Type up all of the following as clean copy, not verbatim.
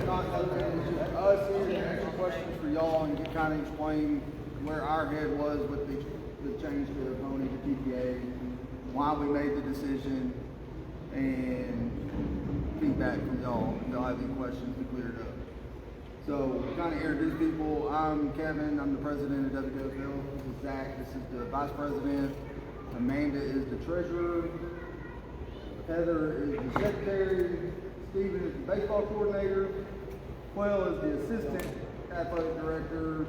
not nothing, it's just us here to answer questions for y'all and kind of explain where our head was with the change to the Pony to TPA, why we made the decision, and feedback from y'all. If y'all have any questions to clear it up. So, kind of introduce people. I'm Kevin. I'm the president of WWFL. This is Zach. This is the vice president. Amanda is the treasurer. Heather is the secretary. Steven is the baseball coordinator. Quell is the assistant athletic director.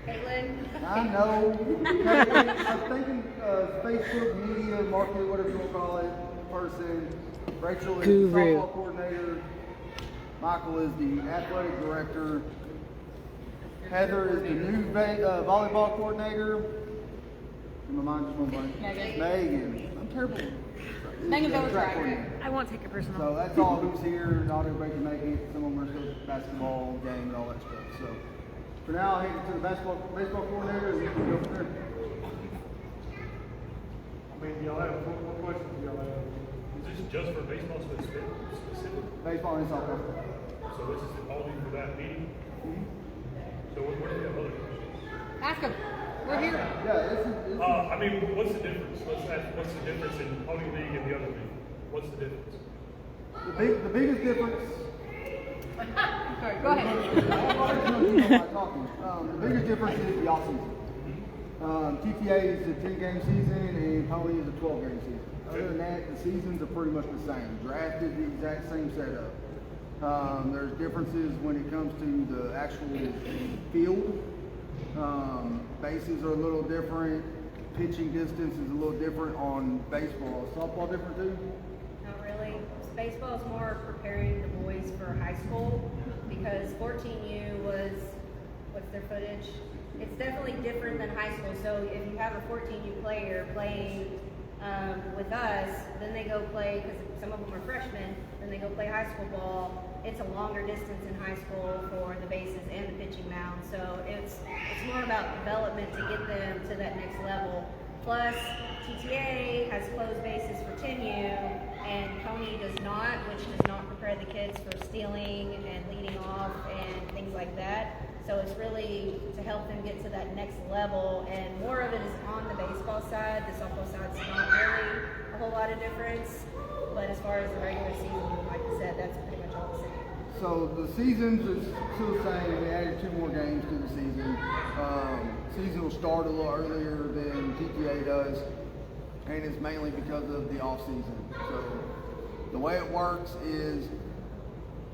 Caitlin. I know. Caitlin, I was thinking Facebook media, marketing, whatever you want to call it, person. Rachel is the softball coordinator. Michael is the athletic director. Heather is the new volleyball coordinator. My mind just went blank. Megan. I'm terrible. Megan Bell's I won't take it personal. So that's all who's here. Not everybody can make it. Some of them are still basketball game and all that stuff. So for now, I'll hand it to the baseball coordinator and we can go from there. I mean, y'all have what questions do y'all have? Is this just for baseball specific? Baseball and softball. So this is only for that meeting? So what do you have other questions? Ask them. We're here. Yeah, this is I mean, what's the difference? Let's ask, what's the difference in Pony League and the other league? What's the difference? the biggest difference. Sorry, go ahead. The biggest difference is the off season. TTA is a 10-game season and Pony is a 12-game season. Other than that, the seasons are pretty much the same. Draft is the exact same setup. There's differences when it comes to the actual field. Bases are a little different. Pitching distance is a little different on baseball. Is softball different too? Not really. Baseball is more preparing the boys for high school because 14U was, what's their footage? It's definitely different than high school. So if you have a 14U player playing with us, then they go play, because some of them are freshmen, then they go play high school ball. It's a longer distance in high school for the bases and the pitching mound. So it's more about development to get them to that next level. Plus, TTA has closed bases for 10U, and Pony does not, which does not prepare the kids for stealing and leading off and things like that. So it's really to help them get to that next level, and more of it is on the baseball side. The softball side's not really a whole lot of difference, but as far as the regular season, like I said, that's pretty much all the same. So the seasons is still the same. We added 2 more games to the season. Season will start a little earlier than TTA does, and it's mainly because of the off season. So the way it works is,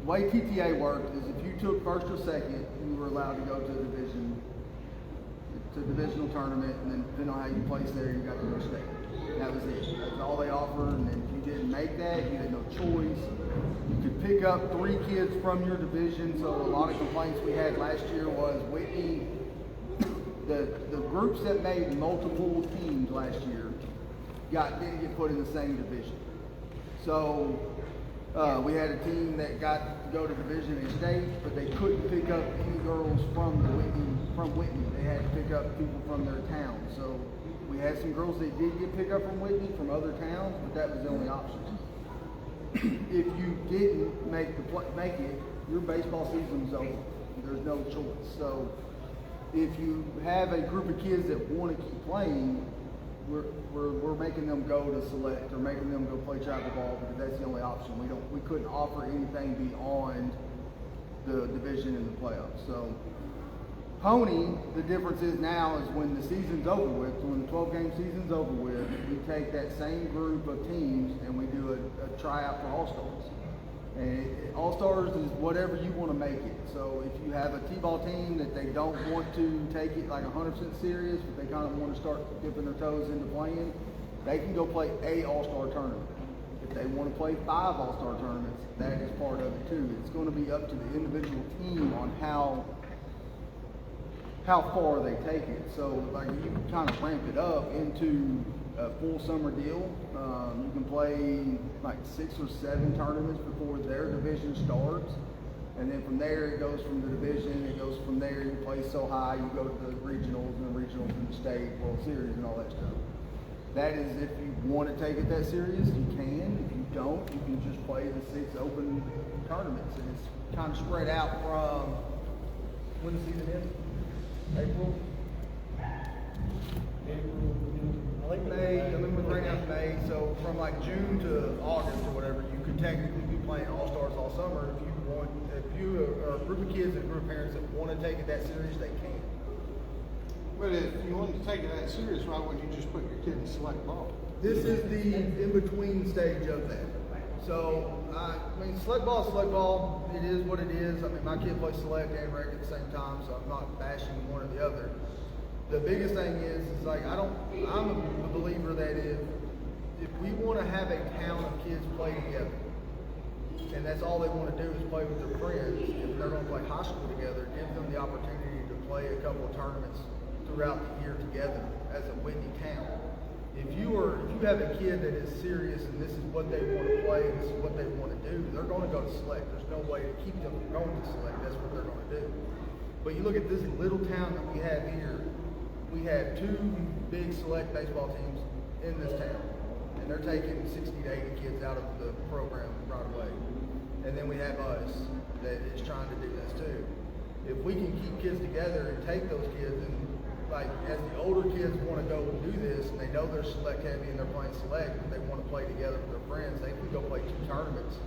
the way TTA worked is if you took first or second, you were allowed to go to a divisional tournament, and then depending on how you placed there, you got to go to state. That was it. That's all they offered, and then if you didn't make that, you had no choice. You could pick up 3 kids from your division. So a lot of complaints we had last year was Whitney, the groups that made multiple teams last year didn't get put in the same division. So we had a team that got to go to division and state, but they couldn't pick up any girls from Whitney. They had to pick up people from their town. So we had some girls that did get picked up from Whitney from other towns, but that was the only option. If you didn't make it, your baseball season's over. There's no choice. So if you have a group of kids that want to keep playing, we're making them go to select or making them go play travel ball because that's the only option. We couldn't offer anything beyond the division and the playoffs. So Pony, the difference is now is when the season's over with, when the 12-game season's over with, we take that same group of teams and we do a tryout for All-Stars. And All-Stars is whatever you want to make it. So if you have a T-ball team that they don't want to take it like 100% serious, but they kind of want to start dipping their toes into playing, they can go play a All-Star tournament. If they want to play 5 All-Star tournaments, that is part of it too. It's going to be up to the individual team on how far they take it. So like you can kind of ramp it up into a full summer deal. You can play like 6 or 7 tournaments before their division starts. And then from there it goes from the division, it goes from there, you play so high, you go to the regionals and the regionals in the state, World Series and all that stuff. That is, if you want to take it that serious, you can. If you don't, you can just play the 6 open tournaments, and it's kind of spread out from when the season ends. April. May. I mean, right now it's May, so from like June to August or whatever, you could technically be playing All-Stars all summer. If you are a group of kids and a group of parents that want to take it that serious, they can. But if you wanted to take it that serious, why wouldn't you just put your kid in select ball? This is the in-between stage of that. So, I mean, select ball is select ball. It is what it is. I mean, my kid plays select and rec at the same time, so I'm not bashing one or the other. The biggest thing is like, I'm a believer that if we want to have a town of kids play together, and that's all they want to do is play with their friends, if they're going to play high school together, give them the opportunity to play a couple of tournaments throughout the year together as a Whitney town. If you have a kid that is serious and this is what they want to play and this is what they want to do, they're going to go to select. There's no way to keep them from going to select. That's what they're going to do. But you look at this little town that we have here, we have 2 big select baseball teams in this town, and they're taking 60 to 80 kids out of the program right away. And then we have us that is trying to do this too. If we can keep kids together and take those kids, and like as the older kids want to go do this, and they know they're select heavy and they're playing select, and they want to play together with their friends, they can go play 2 tournaments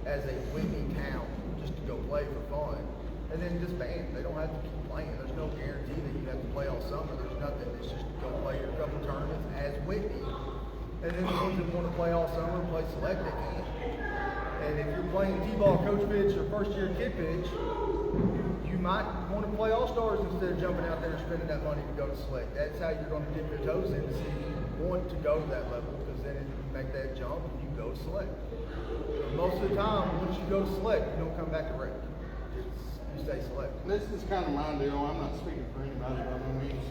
as a Whitney town just to go play for fun. And then disband. They don't have to keep playing. There's no guarantee that you have to play all summer. There's nothing. It's just go play your couple tournaments as Whitney. And then the ones that want to play all summer and play select, they can. And if you're playing T-ball coach pitch or first year kid pitch, you might want to play all-stars instead of jumping out there and spending that money to go to select. That's how you're going to dip your toes in to see if you want to go to that level, because then if you make that jump, you go to select. But most of the time, once you go to select, you don't come back to rec. You stay select. This is kind of my deal. I'm not speaking for anybody by no means.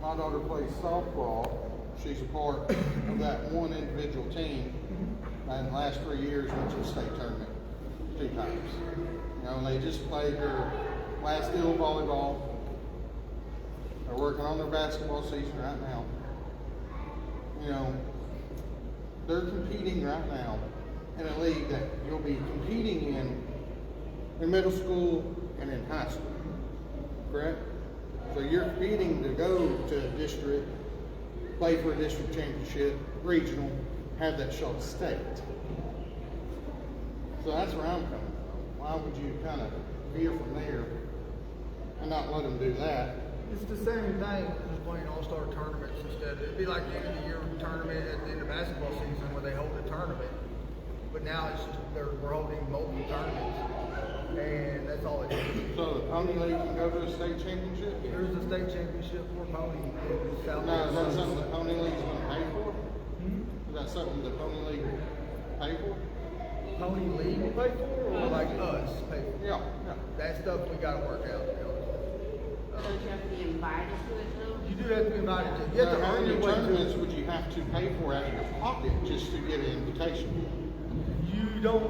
My daughter plays softball. She's a part of that one individual team. And the last 3 years went to a state tournament 2 times. You know, and they just played their last deal of volleyball. They're working on their basketball season right now. You know, they're competing right now in a league that you'll be competing in middle school and in high school, correct? So you're competing to go to a district, play for a district championship, regional, have that shot at state. So that's where I'm coming from. Why would you kind of veer from there and not let them do that? It's the same thing as just playing all-star tournaments instead. It'd be like the end of the year tournament at the end of basketball season where they hold a tournament. But now it's just we're holding multiple tournaments, and that's all it is. So the Pony League can go to a state championship? There's a state championship for Pony in South. Now, is that something the Pony League's going to pay for? Is that something the Pony League pay for? Pony League will pay for, or like us pay for? Yeah. That stuff we got to work out. To be honest. Don't you have to be invited to it though? You do have to be invited to. You have to How earn many your way tournaments to. would you have to pay for out of your pocket just to get an invitation? You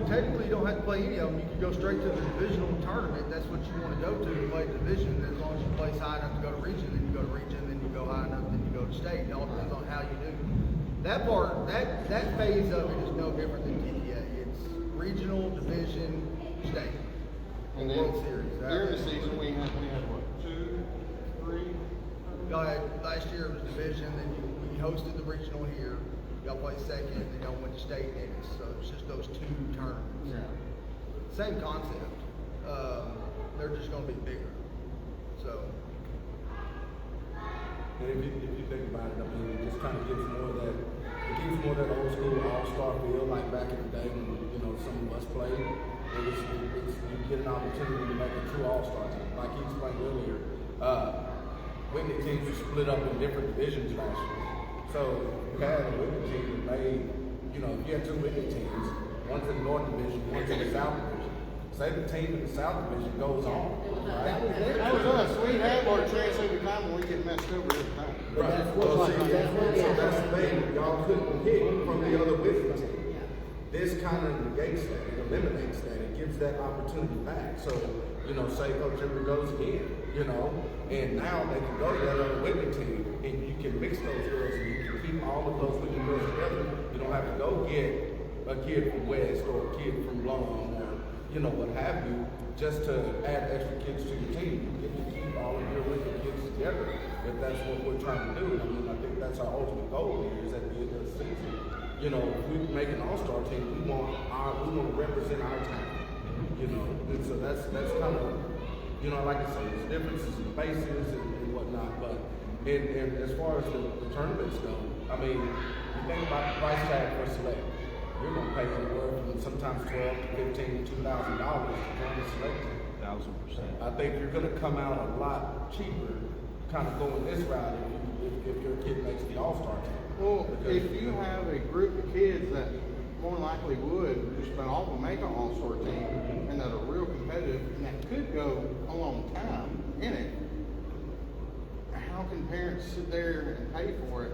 technically don't have to play any of them. You can go straight to the divisional tournament. That's what you want to go to play division. As long as you place high enough to go to region, then you go to region, then you go high enough, then you go to state. It all depends on how you do. That part, that phase of it is no different than TTA. It's regional, division, state, And then World Series. during the season, we had what, 2, 3? Last year it was division, then we hosted the regional here. Y'all played second, then y'all went to state next. So it's just those 2 tournaments. Yeah. Same concept. They're just going to be bigger. So. And if you think about it, I mean, it just kind of gives more of that, it gives more of that old school all-star feel, like back in the day when, you know, some of us played. You get an opportunity to make a true all-star team. Like he explained earlier, Whitney teams were split up in different divisions last year. So you had a Whitney team that made, you know, if you had 2 Whitney teams, one's in the North Division, one's in the South Division. Say the team in the South Division goes on, right? That was us. We had our chance every time and we get messed over every time. Right. Well, see, that's the thing. Y'all couldn't hit from the other Whitney team. This kind of negates that. It eliminates that. It gives that opportunity back. So, you know, say Coach Ever goes again. you know, and now they can go together on a Whitney team, and you can mix those girls, and you can keep all of those Whitney girls together. You don't have to go get a kid from West or a kid from Blum or, you know, what have you, just to add extra kids to your team. You get to keep all of your Whitney kids together, if that's what we're trying to do. I mean, I think that's our ultimate goal here, is at the end of the season. You know, if we make an all-star team, we want to represent our town. You know, and so that's kind of, you know, like I say, there's differences in faces and whatnot, but and as far as the tournaments go, I mean, you think about the price tag for select, you're gonna pay anywhere from sometimes $12,000 to $15,000 to $2,000 to join the select team. 1,000%. I think you're gonna come out a lot cheaper, kind of going this route if your kid makes the all-star team. Well, if you have a group of kids that more than likely would, just about all of them make an all-star team, and that are real competitive, and that could go a long time in it, how can parents sit there and pay for it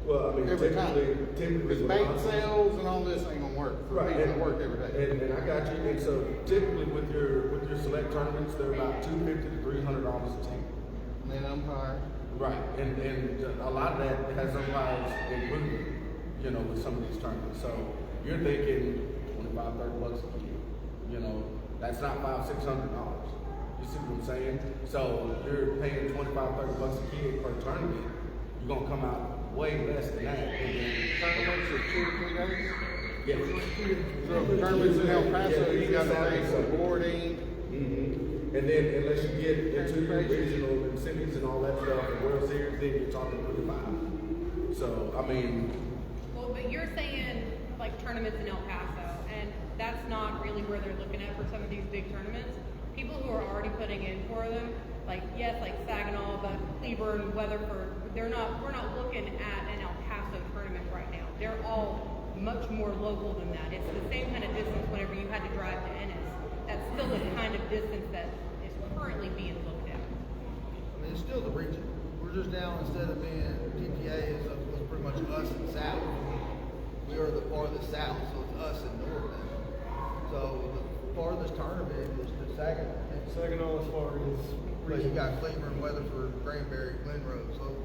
Well, I mean, every time? typically Because with bait us- sales and all this ain't gonna work for Right, people that work every day. and I got you. And so typically with your select tournaments, they're about $250 to $300 a team. And then umpire. Right, and a lot of that has umpires included, you know, with some of these tournaments. So you're thinking $25-$30 a kid. You know, that's not $500-$600. You see what I'm saying? So you're paying $25-$30 a kid per tournament. You're gonna come out way less than that. And then Tournaments are 2 or 3 days. yeah. So if tournaments in El Paso, you gotta pay for Saturday. boarding. And then unless you get into your regional and cities and all that stuff and World Series, then you're talking $35. So I mean, Well, but you're saying like tournaments in El Paso, and that's not really where they're looking at for some of these big tournaments. People who are already putting in for them, like yes, like Saginaw, but Cleburne, Weatherford, we're not looking at an El Paso tournament right now. They're all much more local than that. It's the same kind of distance whenever you had to drive to Ennis. That's still the kind of distance that is currently being looked at. I mean, it's still the region. We're just now, instead of being PTA, it's pretty much us and South. We are the farthest south, so it's us and north now. So the farthest tournament is the Saginaw. Saginaw as far as But you got Cleburne, Weatherford, Granbury, Glenrose. So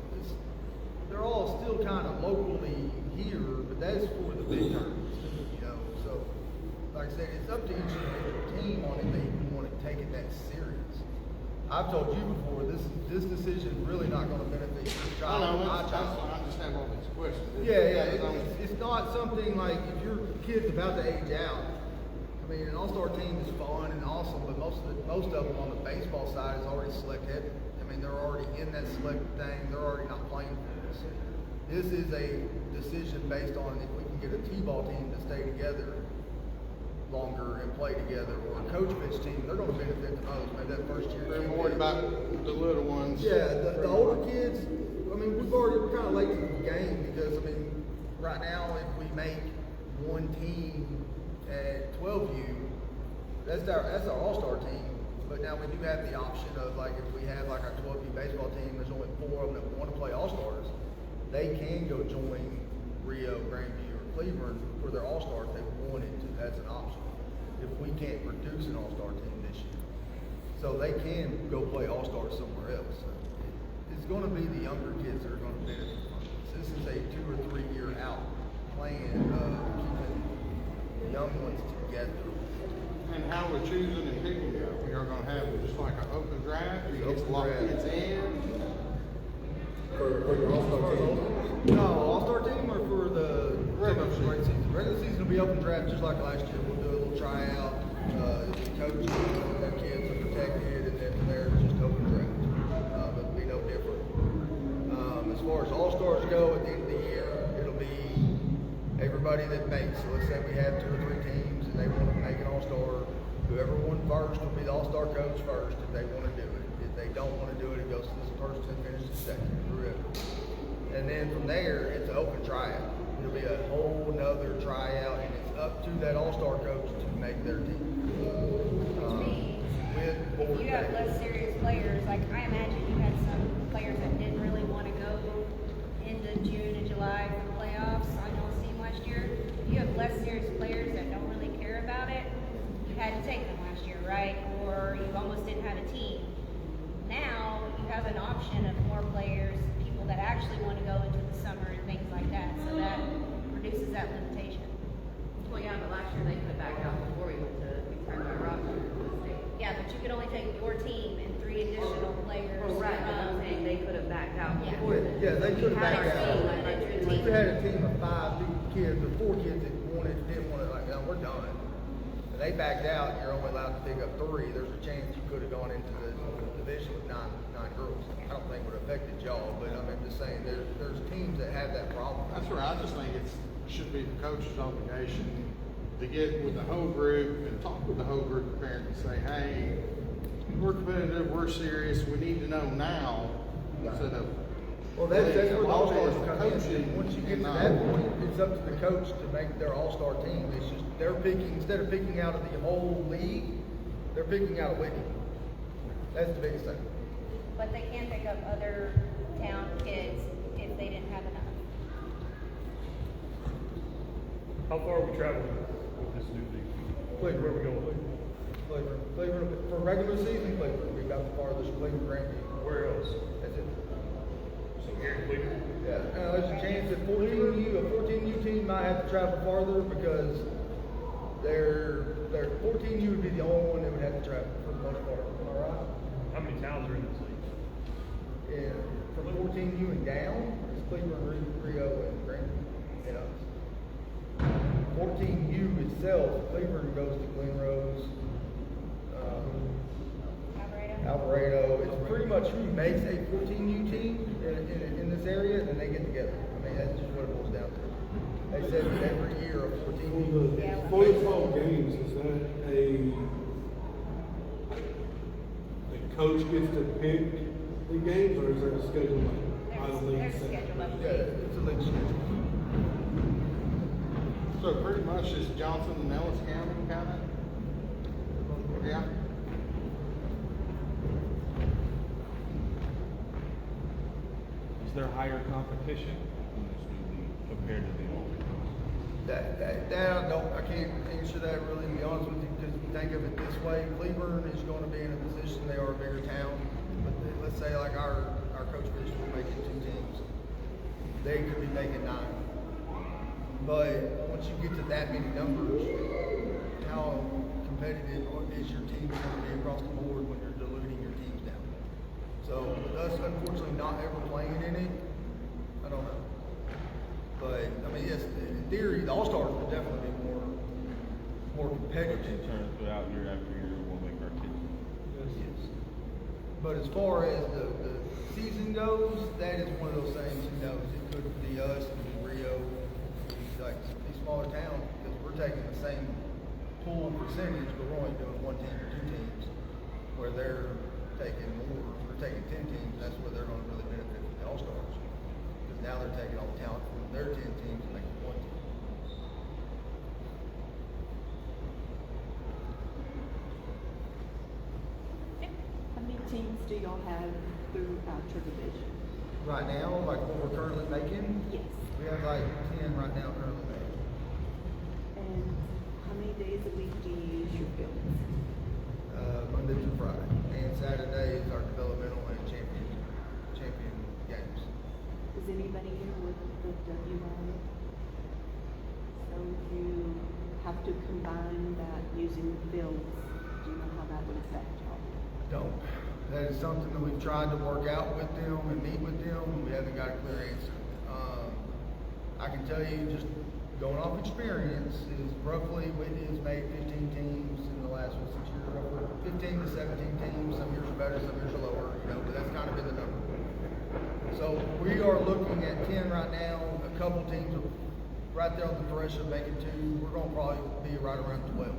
they're all still kind of locally here, but that's for the big tournaments, you know. So, like I said, it's up to each individual team on if they want to take it that serious. I've told you before, this decision really not going to benefit your I child know, or my that's child. why I just have all these questions. It's not something like if your kid's about to age out. I mean, an all-star team is fun and awesome, but most of them on the baseball side is already select heavy. I mean, they're already in that select thing. They're already not playing for this. This is a decision based on if we can get a T-ball team to stay together longer and play together, or a coach pitch team. They're going to benefit the most. Maybe that first year. They're worried about the little ones. Yeah, the older kids. I mean, we're kind of late to the game because I mean, right now if we make one team at 12U, that's our all-star team. But now we do have the option of like if we have like our 12U baseball team, there's only 4 of them that want to play all-stars. They can go join Rio, Grandview, or Cleburne for their all-star if they wanted to. That's an option. If we can't produce an all-star team this year, so they can go play all-stars somewhere else. It's going to be the younger kids that are going to benefit from this. This is a 2 or 3 year out plan of keeping the young ones together. And how we're choosing and picking them. We are going to have just like an open draft. You get a lot of kids in. for your all-star team. No, all-star team or for the regular season? Regular season will be open draft just like last year. We'll do a little tryout. Coaches, their kids are protected, and then from there it's just open draft. It'll be no different. As far as all-stars go, at the end of the year, it'll be everybody that makes. So let's say we have 2 or 3 teams and they want to make an all-star. Whoever won first will be the all-star coach first if they want to do it. If they don't want to do it, it goes to this person that finishes second, whoever. And then from there, it's an open tryout. It'll be a whole nother tryout, and it's up to that all-star coach to make their team. With board If you have pay. less serious players, like I imagine you had some players that didn't really want to go into June and July for the playoffs on y'all's team last year. If you have less serious players that don't really care about it, you had to take them last year, right? Or you almost didn't have a team. you have an option of more players, people that actually want to go into the summer and things like that, so that reduces that limitation. Well, yeah, but last year they put back out before we turned our roster to the state. Yeah, but you could only take your team and 3 additional players. Oh, right, but I'm saying they could have backed out Yeah. before then. Yeah, they could have Had backed our out. team, like, your If team. you had a team of 5 kids or 4 kids that didn't want it, like, no, we're done. And they backed out, you're only allowed to pick up 3. There's a chance you could have gone into the division with nine girls. I don't think it would have affected y'all, but I'm just saying there's teams that have that problem. That's right, I just think should be the coach's obligation to get with the whole group and talk with the whole group of parents and say, hey, we're competitive, we're serious, we need to know now, instead of. Well, that's where the all-stars the come in. coaching Once you get to and that point, it's up to the coach to make their all-star team. It's just, they're picking, instead of picking out of the whole league, they're picking out of Whitney. That's the biggest thing. But they can pick up other town kids if they didn't have enough. How far are we traveling with this new league? Where are we going? Cleveland, for regular season, Cleveland, we got the farthest Cleveland Grandview. Where else? That's it. So here in Cleveland? Yeah, there's a chance that a 14U team might have to travel farther because their 14U would be the only one that would have to travel for the most part. Am I right? How many towns are in this league? And from 14U and down, it's Cleveland, Rio, and Grandview, and us. 14U itself, Cleveland goes to Glenrose, Alvarado. It's pretty much who makes a 14U team in this area, and then they get together. I mean, that's just what it boils down to. They said that every year a 14U. For the fall games, is that the coach gets to pick the games, or is there a schedule like by the league? There's a schedule up Yeah, it's a league schedule. So pretty much it's Johnson and Ellis County kind of? Yeah. Is there higher competition in this new league compared to the old? I can't answer that really, to be honest with you, because if you think of it this way, Cleveland is going to be in a position, they are a bigger town, but let's say like our coach Fish will make it 2 teams. They could be making 9. But once you get to that many numbers, how competitive is your team going to be across the board when you're diluting your teams down? So with us unfortunately not ever playing in it, I don't know. But I mean, yes, in theory, the All-Stars would definitely be more competitive. Turn throughout year after year will make our kids. Yes. But as far as the season goes, that is one of those things. Who knows? It could be us, it could be Rio, it could be like these smaller towns because we're taking the same pool percentage, but we're only doing 1 team or 2 teams, where they're taking more. We're taking 10 teams. That's where they're going to really benefit from the All-Stars. Because now they're taking all the talent from their 10 teams and making 1 team. How many teams do y'all have throughout your division? Right now, like what we're currently making, Yes. we have like 10 right now currently making. And how many days a week do you use your fields? Monday through Friday. And Saturday is our developmental and champion games. Is anybody here with the WWFL? So you have to combine that using the fields. Do you know how that would affect y'all? Don't. That is something that we've tried to work out with them and meet with them, and we haven't got a clear answer. I can tell you, just going off experience, is roughly Whitney has made 15 teams in the last 6 years, roughly 15 to 17 teams. Some years are better, some years are lower, but that's kind of been the number. So we are looking at 10 right now. A couple teams are right there on the threshold of making 2. We're going to probably be right around 12.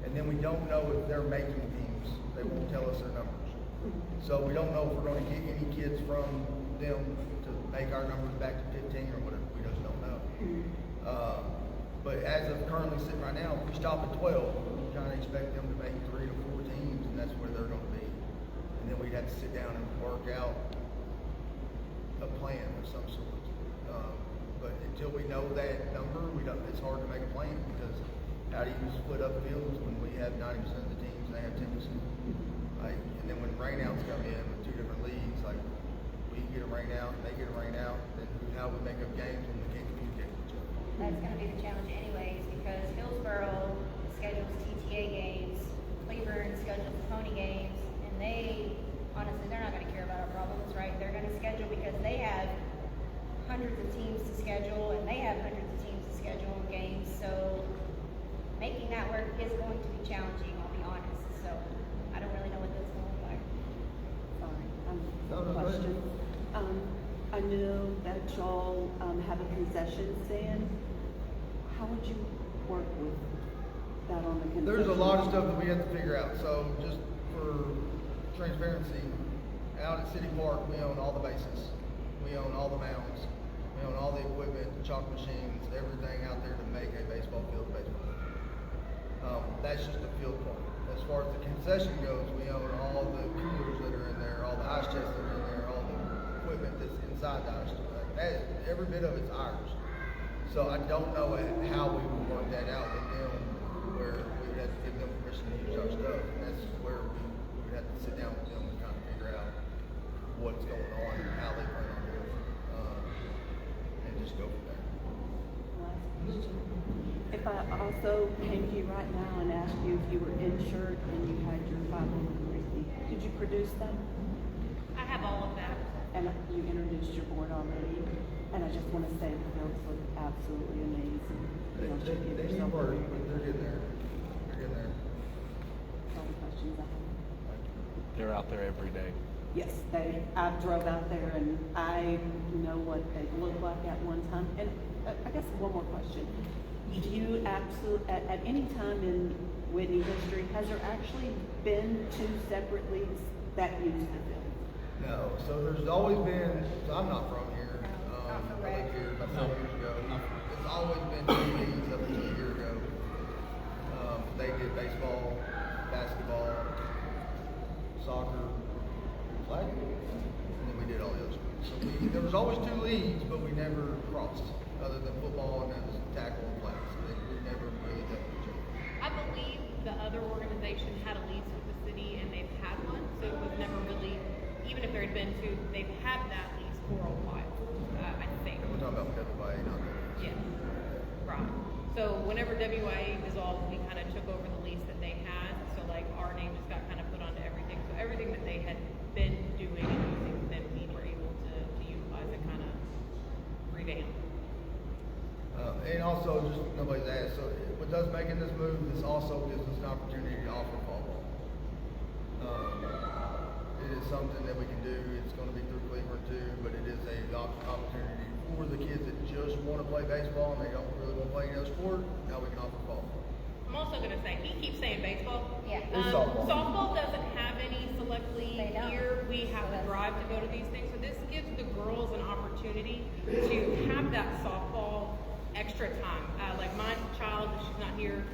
And then we don't know if they're making teams. They won't tell us their numbers. So we don't know if we're going to get any kids from them to make our numbers back to 15 or whatever. We just don't know. But as of currently sitting right now, if we stop at 12, we kind of expect them to make 3 to 4 teams, and that's where they're going to be. And then we'd have to sit down and work out a plan of some sort. But until we know that number, it's hard to make a plan because how do you split up fields when we have 90% of the teams and they have 10%? And then when rainouts come in with two different leagues, like we get them rained out, they get them rained out, then how we make up games when we can't communicate with each other. That's gonna be the challenge anyways, because Hillsborough schedules TTA games, Cleburne schedules pony games, and they, honestly, they're not gonna care about our problems, right? They're gonna schedule because they have hundreds of teams to schedule, and they have hundreds of teams to schedule games, so making that work is going to be challenging, I'll be honest, so I don't really know what that's gonna look like. Sorry, No, go ahead. question. I know that y'all, have a concession stand. How would you work with that on the concession? There's a lot of stuff that we have to figure out. So just for transparency, out at City Park, we own all the bases. We own all the mounds. We own all the equipment, the chalk machines, everything out there to make a baseball field a baseball field. That's just the field part. As far as the concession goes, we own all the coolers that are in there, all the ice chests that are in there, all the equipment that's inside the ice chest. That, every bit of it's ours. So I don't know how we would work that out with them, where we would have to give them permission to use our stuff. And that's where we would have to sit down with them and kind of figure out what's going on and how they plan on doing it, and just go from there. Last question. If I also came to you right now and asked you if you were insured and you had your 501(c), could you produce them? I have all of that. And you introduced your board already, and I just want to say the fields look absolutely amazing. You know, should give They need yourself a work, read. but they're getting there. They're getting there. That's all the questions I have. They're out there every day. Yes, I drove out there and I know what they looked like at one time. And I guess one more question. Do you at any time in Whitney history, has there actually been two separate leagues that use the field? No, so there's always been, so I'm not from here, I lived here about 7 years ago. It's always been two leagues up until a year ago. They did baseball, basketball, soccer, flag, and then we did all the other sports. So there was always two leagues, but we never crossed, other than football and then tackle and flag. So we never really dealt with each other. I believe the other organization had a lease with the city and they've had one, so it was never really, even if there had been two, they've had that lease for a while, I think. And we're talking about WWFL, not the. Yeah, right. So whenever WIA dissolved, we kind of took over the lease that they had, so like our name just got kind of put onto everything. So everything that they had been doing and using, then we were able to utilize and kind of revamp. And also, just nobody's asked, so with us making this move, this also gives us an opportunity to offer fall ball. It is something that we can do. It's going to be through Cleburne too, but it is a opportunity for the kids that just want to play baseball and they don't really want to play any other sport. Now we can offer fall ball. I'm also going to say, he keeps saying baseball. Yeah. It's softball. Softball doesn't have any select league They don't. here. We have to drive to go to these things. So this gives the girls an opportunity to have that softball extra time. Like my child, she's not here,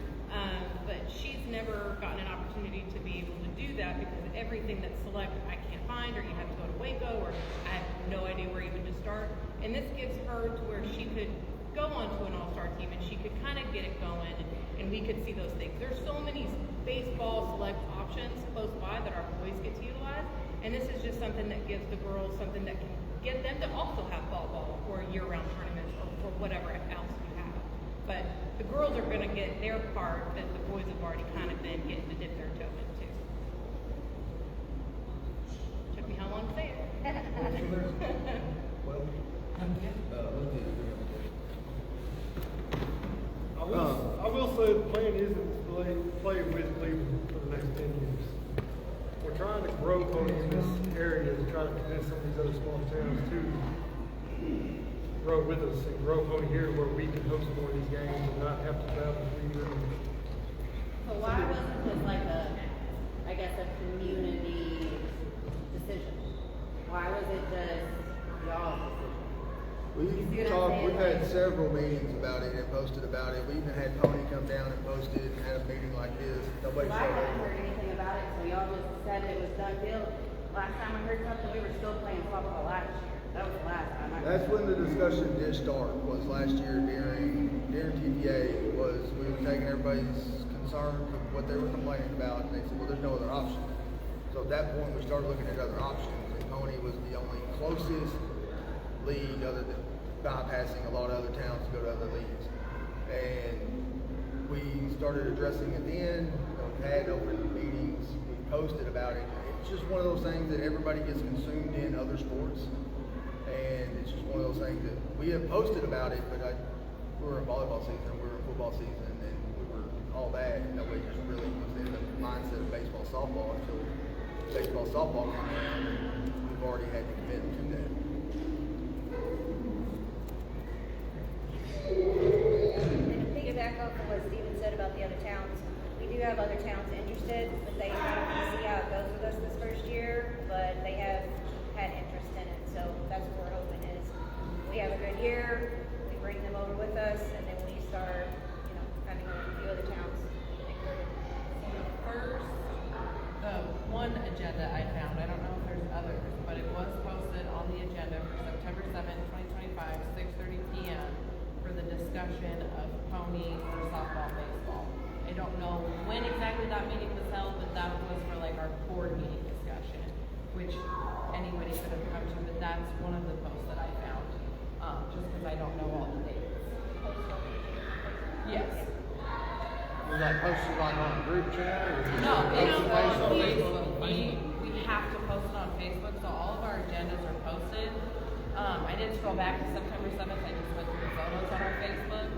but she's never gotten an opportunity to be able to do that because everything that's select I can't find, or you have to go to Waco, or I have no idea where even to start. And this gives her to where she could go onto an all-star team and she could kind of get it going and we could see those things. There's so many baseball select options close by that our boys get to utilize, and this is just something that gives the girls something that can get them to also have ball or year-round tournaments or whatever else you have. But the girls are going to get their part that the boys have already kind of been getting to dip their toe into. Took me how long to say it? I will say the plan isn't to play with Cleveland for the next 10 years. We're trying to grow pony in this area to try to convince some of these other small towns to grow with us and grow pony here where we can host more of these games and not have to travel to Cleveland. So why wasn't this like a community decision? Why was it just y'all's decision? We've had several meetings about it and posted about it. We even had Pony come down and post it and had a meeting like this. Nobody Well, I showed haven't up. heard anything about it, so y'all just said it was done deal. Last time I heard something, we were still playing softball last year. That was the last time I heard. That's when the discussion did start, was last year during TPA, was we were taking everybody's concern of what they were complaining about, and they said, well, there's no other option. So at that point, we started looking at other options, and Pony was the only closest league other than bypassing a lot of other towns to go to other leagues. And we started addressing it then. We've had open meetings. We posted about it. It's just one of those things that everybody gets consumed in other sports. And it's just one of those things that we have posted about it, but we were in volleyball season, we were in football season, and we were all that. And nobody just really was in the mindset of baseball, softball until baseball, softball came around, and we've already had to commit to that. And to piggyback off of what Steven said about the other towns, we do have other towns interested, but they have to see how it goes with us this first year, but they have had interest in it, so that's what we're hoping is we have a good year, we bring them over with us, and then we start, having a few other towns included. The one agenda I found, I don't know if there's others, but it was posted on the agenda for September 7th, 2025, 6:30 p.m. for the discussion of pony or softball, baseball. I don't know when exactly that meeting was held, but that was for like our board meeting discussion, which anybody could have come to, but that's one of the posts that I found, just because I don't know all the dates. Yes. Was that posted like on a group chat or? No, it's posted on on Facebook. We have to post it on Facebook, so all of our agendas are posted. I didn't scroll back to September 7th, I just went through the photos on our Facebook,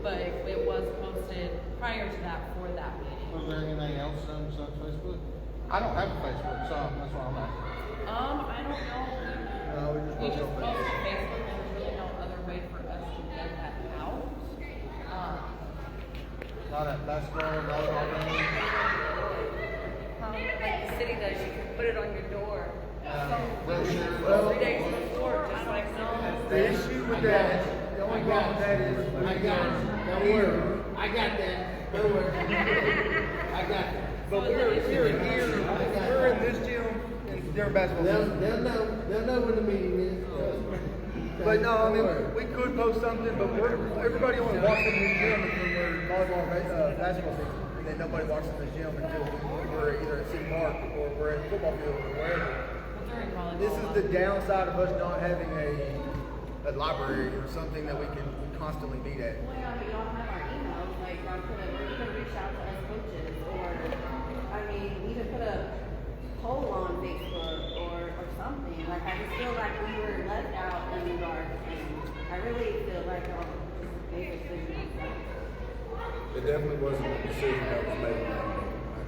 but it was posted prior to that for that meeting. Was there anything else on Facebook? I don't have a Facebook, so that's why I'm asking. I don't know. No, We just posted Facebook, and there's really no other way for us to get that out. Not at basketball, volleyball game. Like the city does, you can put it on your door. Brochure. 3 days before, just like The issue with that, the only problem with that is. I got it. Don't worry. I got that. Don't worry. I got that. But we're in this gym, and during basketball season. They'll know when the meeting is. But no, I mean, we could post something, but everybody only walks in this gym when we're volleyball and basketball season. And then nobody walks in this gym until we're either at City Park or we're at the football field or wherever. This is the downside of us not having a library or something that we can constantly meet at. Well, yeah, but y'all have our emails, like y'all could reach out to us coaches, or, I mean, we could put a poll on Facebook or something. Like, I just feel like we were left out in regards, and I really feel like y'all just made a decision. It definitely wasn't a decision that was made. I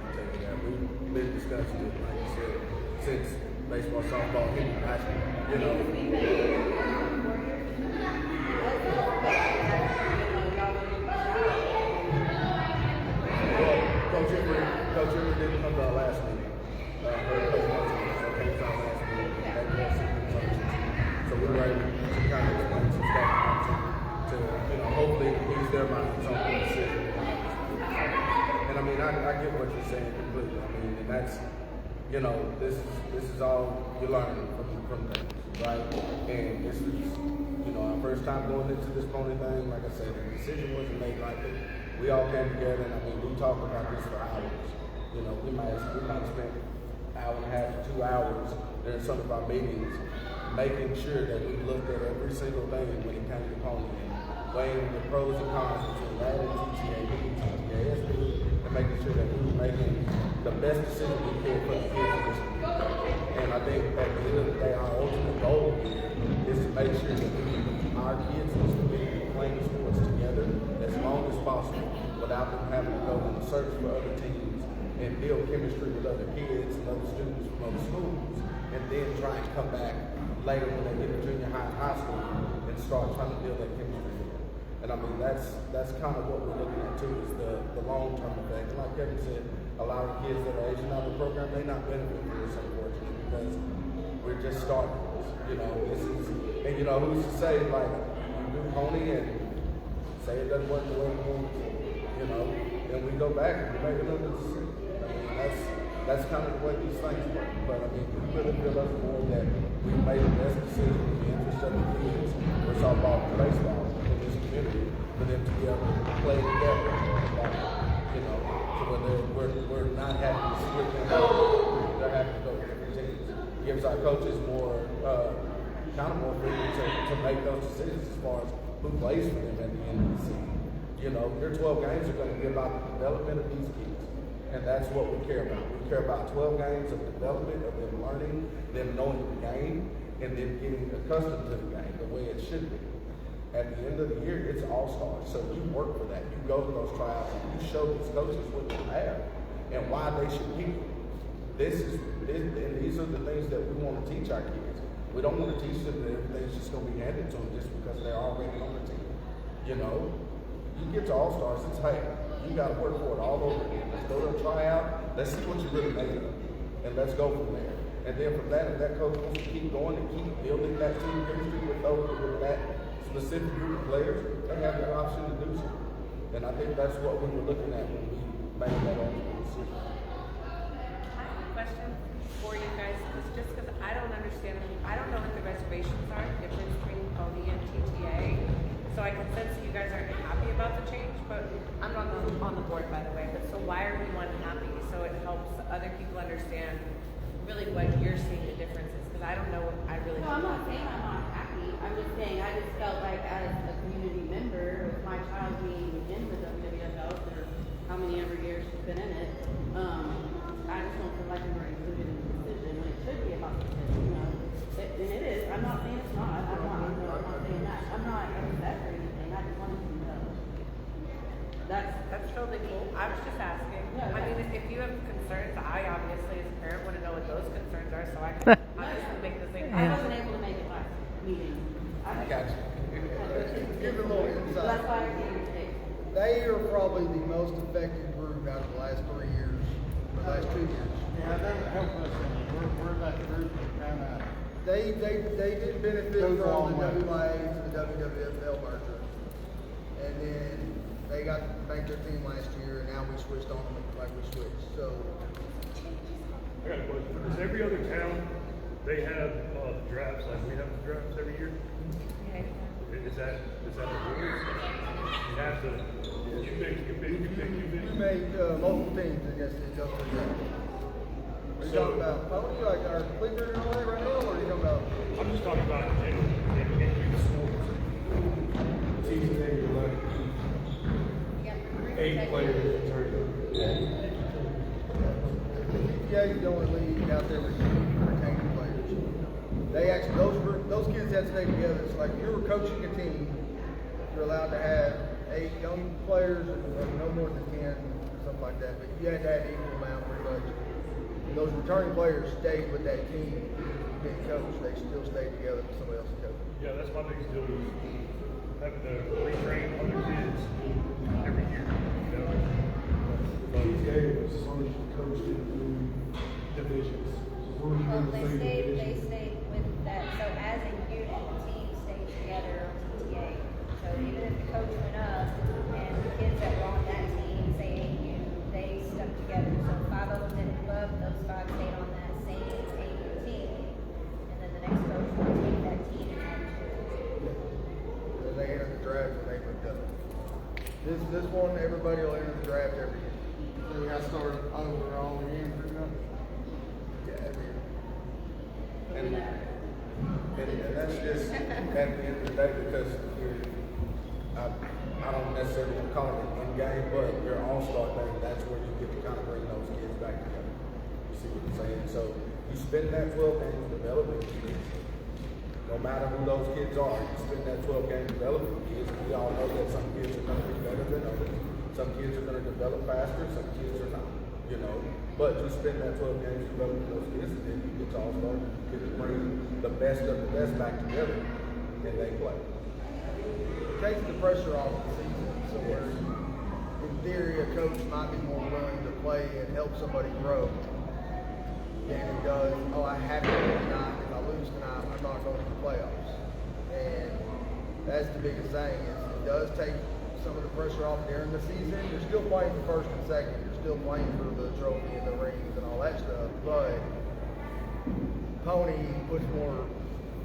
can tell you that. We've been discussing it, like you said, since baseball, softball, hit basketball, you know. Coach Emory didn't come to our last meeting. So we were able to kind of explain some stuff to hopefully ease their minds on the decision. And I mean, I get what you're saying completely. I mean, and that's, this is all you learn from things, right? And this is, our first time going into this pony thing. Like I said, the decision wasn't made lightly. We all came together, and I mean, we talked about this for hours. We might have spent an hour and a half to 2 hours during some of our meetings, making sure that we looked at every single thing when it came to pony, and weighing the pros and cons between that and TTA, TTA, and making sure that we were making the best decision we could for the kids in this community. And I think at the end of the day, our ultimate goal is to make sure that our kids in this community are playing sports together as long as possible without them having to go and search for other teams and build chemistry with other kids and other students from other schools, and then try and come back later when they get to junior high and high school and start trying to build that chemistry again. And I mean, that's kind of what we're looking at too, is the long-term effect. And like Kevin said, a lot of kids that are aging out of the program may not benefit from this, unfortunately, because we're just starting this. This is, and who's to say, like, you do pony and say it doesn't work the way we want it, then we go back and we make another decision. I mean, that's kind of the way these things work. But I mean, we really feel us more that we made the best decision in the interest of the kids for softball and baseball in this community, for them to be able to play together, to where we're not having to split them up. They're having to go to different teams gives our coaches more, kind of more freedom to make those decisions as far as who plays for them at the end of the season. You know, your 12 games are going to be about the development of these kids. And that's what we care about. We care about 12 games of development, of them learning, them knowing the game, and then getting accustomed to the game the way it should be. At the end of the year, it's all-stars. So you work for that. You go to those tryouts and you show these coaches what you have and why they should keep you. And these are the things that we want to teach our kids. We don't want to teach them that everything's just going to be handed to them just because they're already on the team. You know, you get to all-stars, it's, hey, you got to work for it all over again. Let's go to a tryout. Let's see what you really made of. And let's go from there. And then from that, if that coach wants to keep going and keep building that team chemistry with that specific group of players, they have the option to do so. And I think that's what we were looking at when we made that ultimate decision. I have a question for you guys, just because I don't understand, I don't know what the reservations are, the difference between Pony and TTA. So I can sense that you guys aren't happy about the change, but I'm not on the board, by the way. But so why are you unhappy? So it helps other people understand really what you're seeing the differences. Because I don't know. I really. No, I'm not saying I'm not happy. I'm just saying I just felt like as a community member, with my child being in the WWFL for how many ever years she's been in it, I just don't feel like we were included in the decision when it should be about the decision. You know, and it is. I'm not saying it's not. I'm not saying that. I'm not upset or anything. I just wanted to know. That's totally cool. I was just asking. Yeah, I mean, yeah. if you have concerns, I obviously as a parent want to know what those concerns are, so I can obviously make the same. I wasn't able to make it last meeting. I got you. Give it a little insight. That's why I came today. They are probably the most affected group out of the last 3 years, the last 2 years. Yeah, that doesn't help us any. We're that group that kind of. They did benefit Goes a from long the way. WIA to the WWFL merger. And then they got to make their team last year, and now we switched on them like we switched. So, I got a question. Is every other town, they have drafts like we have the drafts every year? Is that the rules? You have to, you make multiple teams against each other. Are you talking about Pony, like our Cleveland and all that right now, or are you talking about? I'm just talking about in sports. Season day, you're like 8 players in tournament. PTA is the only league out there with retaining players. They actually, those kids have to stay together. It's like if you were coaching a team, you're allowed to have 8 young players or no more than 10 or something like that. But you had to have equal amount pretty much. And those returning players stayed with that team. Being coached, they still stayed together with somebody else coaching. Yeah, that's my biggest deal is having to retrain other kids every year. You know? These games, as long as you coached in divisions, as long as you're in the same They division. stayed with that, so as a unit, the team stayed together on TTA. So even if the coach went up and the kids that were on that team, say AU, they stuck together. So 5 of them didn't move up, those 5 stayed on that same AU team. And then the next coach would take that team and add to it. And they entered the draft and they moved up. This one, everybody will enter the draft every year. So we got started over all again, pretty much. Yeah, every year. And that's just at the end of the day because I don't necessarily want to call it an in-game, but your all-star thing, that's where you get to kind of bring those kids back together. You see what I'm saying? So you spend that 12 games developing kids. No matter who those kids are, you spend that 12 games developing kids. We all know that some kids are going to be better than others. Some kids are going to develop faster, some kids are not, you know. But you spend that 12 games developing those kids, and then you get to all-star, you get to bring the best of the best back together, and they play. It takes the pressure off the season, so where in theory a coach might be more willing to play and help somebody grow than it does, oh, I have to win tonight. If I lose tonight, I'm not going to the playoffs. And that's the biggest thing. It does take some of the pressure off during the season. You're still playing for first and second. You're still playing for the trophy and the rings and all that stuff. But Pony puts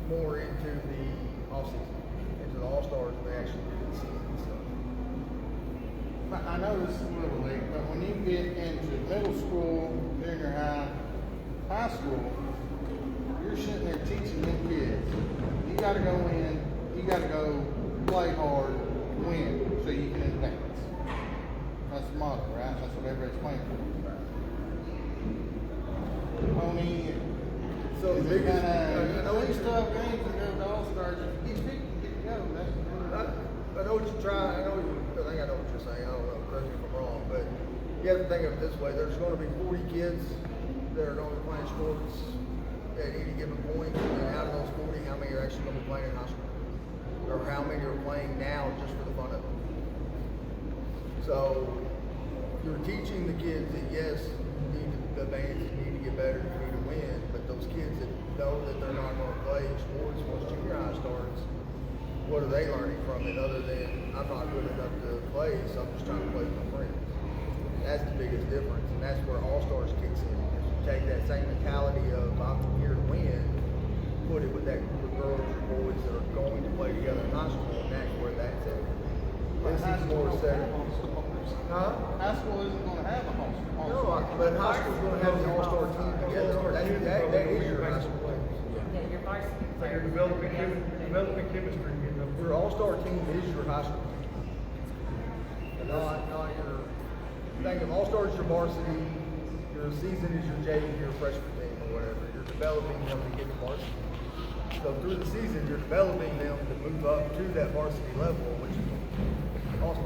more into the offseason, into the All-Stars than they actually do the season. So. I know this is a little late, but when you get into middle school, junior high, High school, you're sitting there teaching them kids. You gotta go in, you gotta go play hard, win, so you can advance. That's the motto, right? That's what everybody's playing for. Pony, So is the it biggest, kinda, these tough games and go to All-Stars, if these people get to go, I know what you're trying. I think I know what you're saying. I don't know. Correct me if I'm wrong, but you have to think of it this way: there's going to be 40 kids that are going to be playing sports at any given point, and out of those 40, how many are actually going to be playing in high school, or how many are playing now just for the fun of it? So you're teaching the kids that yes, you need to advance, you need to get better, you need to win, but those kids that know that they're not going to play sports once junior high starts, what are they learning from it other than I'm not good enough to play, so I'm just trying to play with my friends? That's the biggest difference, and that's where All-Stars kicks in. If you take that same mentality of I'm here to win, put it with that group of girls or boys that are going to play together in high school, and that's where that's at. This is more set. Huh? high school isn't gonna have a All-Star. No, but high school's going to have the All-Star team together. That is your high school. Yeah, your varsity So you're developing chemistry. Your all-star team is your high school. Not your, think of all-stars your varsity, your season is your JV, your freshman team or whatever. You're developing them to get to varsity. So through the season, you're developing them to move up to that varsity level, which is awesome.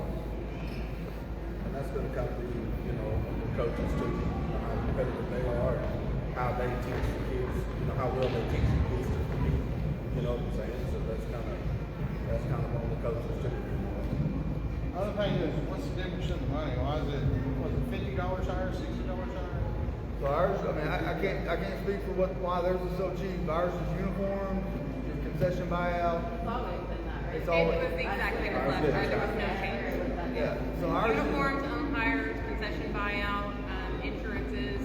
And that's going to come through, you know, the coaches too, how competitive they are, how they teach the kids, you know, how well they teach the kids to compete. You know what I'm saying? So that's kind of on the coaches too. Other thing is, what's the difference in the money? Why is it, was it $50 higher, $60 higher? So ours, I mean, I can't speak for why theirs is so cheap. Ours is uniform, your concession buyout. It's always been that, right? It's It always. was the exact same as last year. There was no change. Yeah. So ours is. Uniforms, umpires, concession buyout, insurances,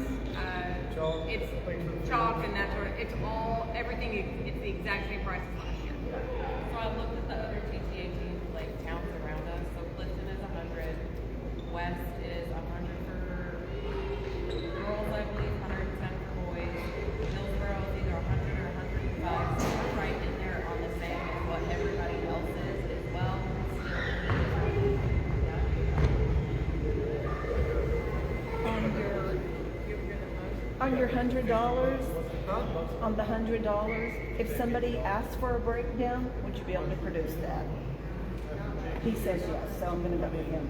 Chalk. it's chalk and that sort of, it's all, everything, it's the exact same price as last year. So I looked at the other TTA teams, like towns around us. So Clifton is 100, West is 100 for girls, I believe, 110 for boys. Hillsborough is either 100 or 105. So we're right in there on the same as what everybody else is as well. On your $100, on the $100, if somebody asks for a breakdown, would you be able to produce that? He says yes, so I'm gonna go with him.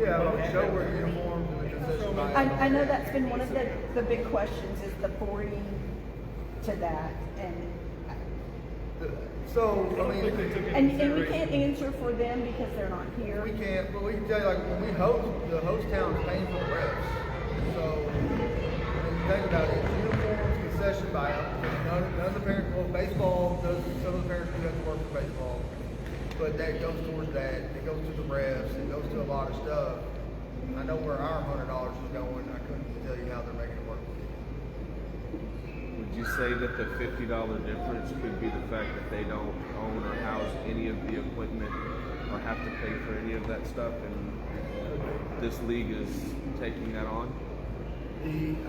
Yeah, we show where uniforms and the concession buyout. I know that's been one of the big questions is the 40 to that, So, I mean, and we can't answer for them because they're not here. we can't, but we can tell you, like, when we host, the host town is paying for the refs. So, when you think about it, uniforms, concession buyout, none of the parents, well, baseball does, some of the parents do have to work for baseball. But that goes towards that, it goes to the refs, it goes to a lot of stuff. I know where our $100 is going, I couldn't tell you how they're making it work. Would you say that the $50 difference could be the fact that they don't own or house any of the equipment or have to pay for any of that stuff, and this league is taking that on?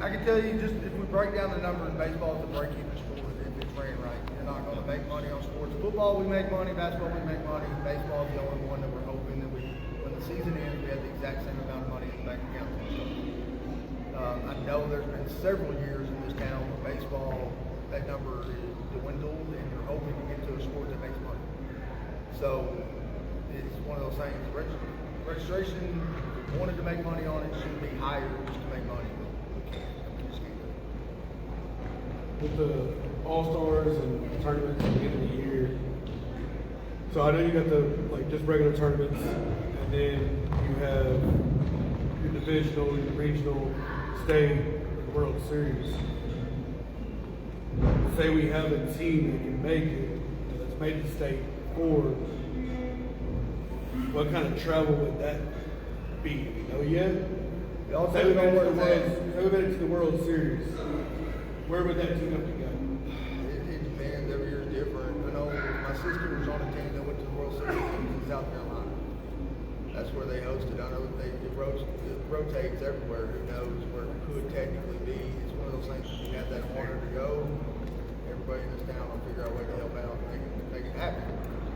I can tell you, just if we break down the numbers, baseball is a break-even sport if it's ran right. You're not going to make money on sports. Football, we make money. Basketball, we make money. Baseball is the only one that we're hoping that when the season ends, we have the exact same amount of money in the bank account. I know there's been several years in this town where baseball, that number is dwindled, and you're hoping to get to a sport that makes money. So it's one of those things. Registration, if you wanted to make money on it, should be higher just to make money. With the All-Stars and tournaments at the end of the year. So I know you got the just regular tournaments, and then you have your divisional, your regional, state, and World Series. Say we have a team that can make it, that's made the state before. What kind of travel would that be? You know yet? Say we made it to the World Series. Where would that team have to go? It depends. Every year is different. I know my sister was on a team that went to the World Series in South Carolina. That's where they hosted. I know that it rotates everywhere. Who knows where it could technically be? It's one of Little Saints, if you have that wanted to go, everybody in this town will figure out a way to help out and make it happen.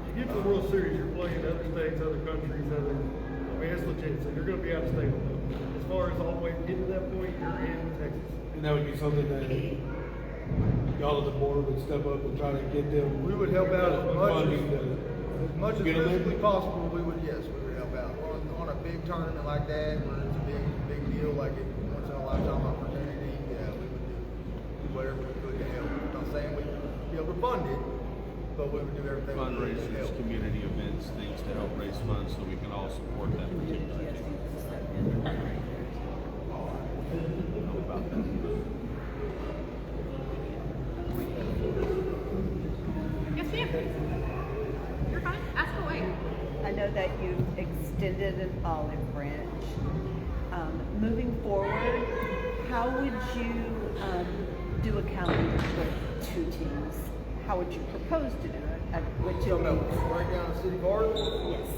You get to the World Series, you're playing other states, other countries, it's legit, so you're gonna be out of state on that. As far as all the way to get to that point, you're in Texas. And that would be something that y'all as the board would step up and try to get them. We would help out funding as much as get them there. physically possible. We would help out on a big tournament like that, where it's a big deal, like a once in a lifetime opportunity. Yeah, we would do whatever we could to help. I'm not saying we would be able to fund it, but we would do everything we could to Fundraisers, help. community events, things to help raise funds so we can all support that particular team. Yes, ma'am. You're fine. Ask away. I know that you've extended an olive branch. Moving forward, how would you do a calendar with 2 teams? How would you propose to do it? Which So no, right down the city park? Yes.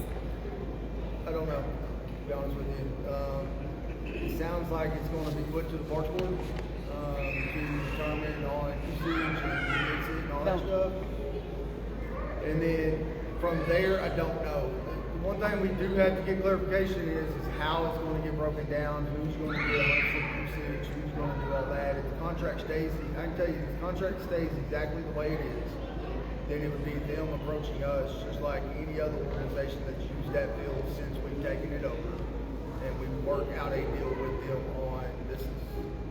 I don't know, to be honest with you. It sounds like it's gonna be put to the park board, to determine all usage and all that stuff. And then from there, I don't know. The one thing we do have to get clarification is how it's gonna get broken down, who's gonna get 100% usage, who's gonna do all that. If the contract stays, I can tell you, if the contract stays exactly the way it is, then it would be them approaching us, just like any other organization that's used that field since we've taken it over. And we work out a deal with them on this.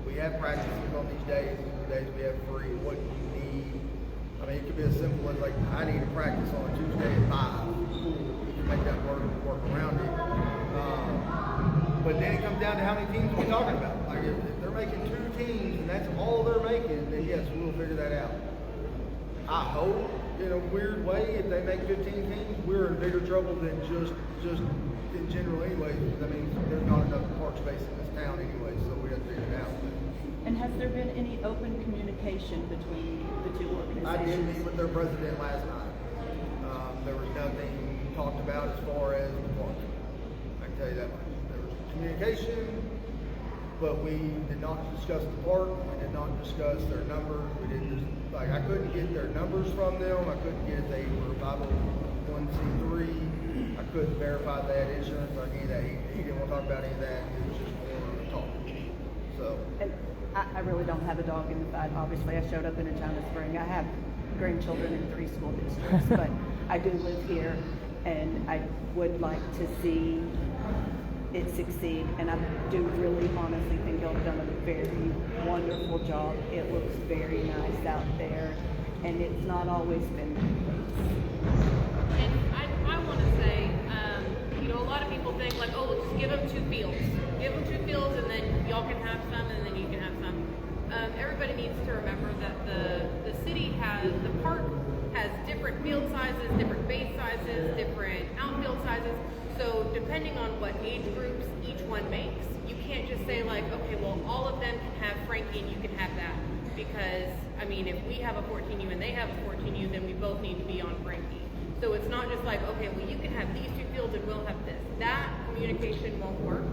We have practices on these days we have free. What do you need? I mean, it could be as simple as like, I need a practice on a Tuesday at 5. We can make that work around it. But then it comes down to how many teams we're talking about. Like if they're making 2 teams and that's all they're making, then yes, we'll figure that out. I hope, in a weird way, if they make 15 teams, we're in bigger trouble than just in general anyway. I mean, there's not enough park space in this town anyway, so we have to figure it out. And has there been any open communication between the 2 organizations? I did meet with their president last night. There was nothing talked about as far as the park. I can tell you that much. There was communication, but we did not discuss the park. We did not discuss their numbers. We didn't I couldn't get their numbers from them. I couldn't get if they were 501c3. I couldn't verify that insurance or any of that. He didn't want to talk about any of that. It was just more talk. So. And I really don't have a dog in the fight. Obviously, I showed up in a town this spring. I have grandchildren in 3 school districts, but I do live here, and I would like to see it succeed. And I do really honestly think y'all have done a very wonderful job. It looks very nice out there, and it's not always been the case. And I want to say, a lot of people think like, oh, we'll just give them 2 fields. Give them 2 fields and then y'all can have some and then you can have some. Everybody needs to remember that the city the park has different field sizes, different base sizes, different outfield sizes. So depending on what age groups each one makes, you can't just say like, okay, well, all of them can have Frankie and you can have that. Because, I mean, if we have a 14U and they have a 14U, then we both need to be on Frankie. So it's not just like, okay, well, you can have these 2 fields and we'll have this. That communication won't work.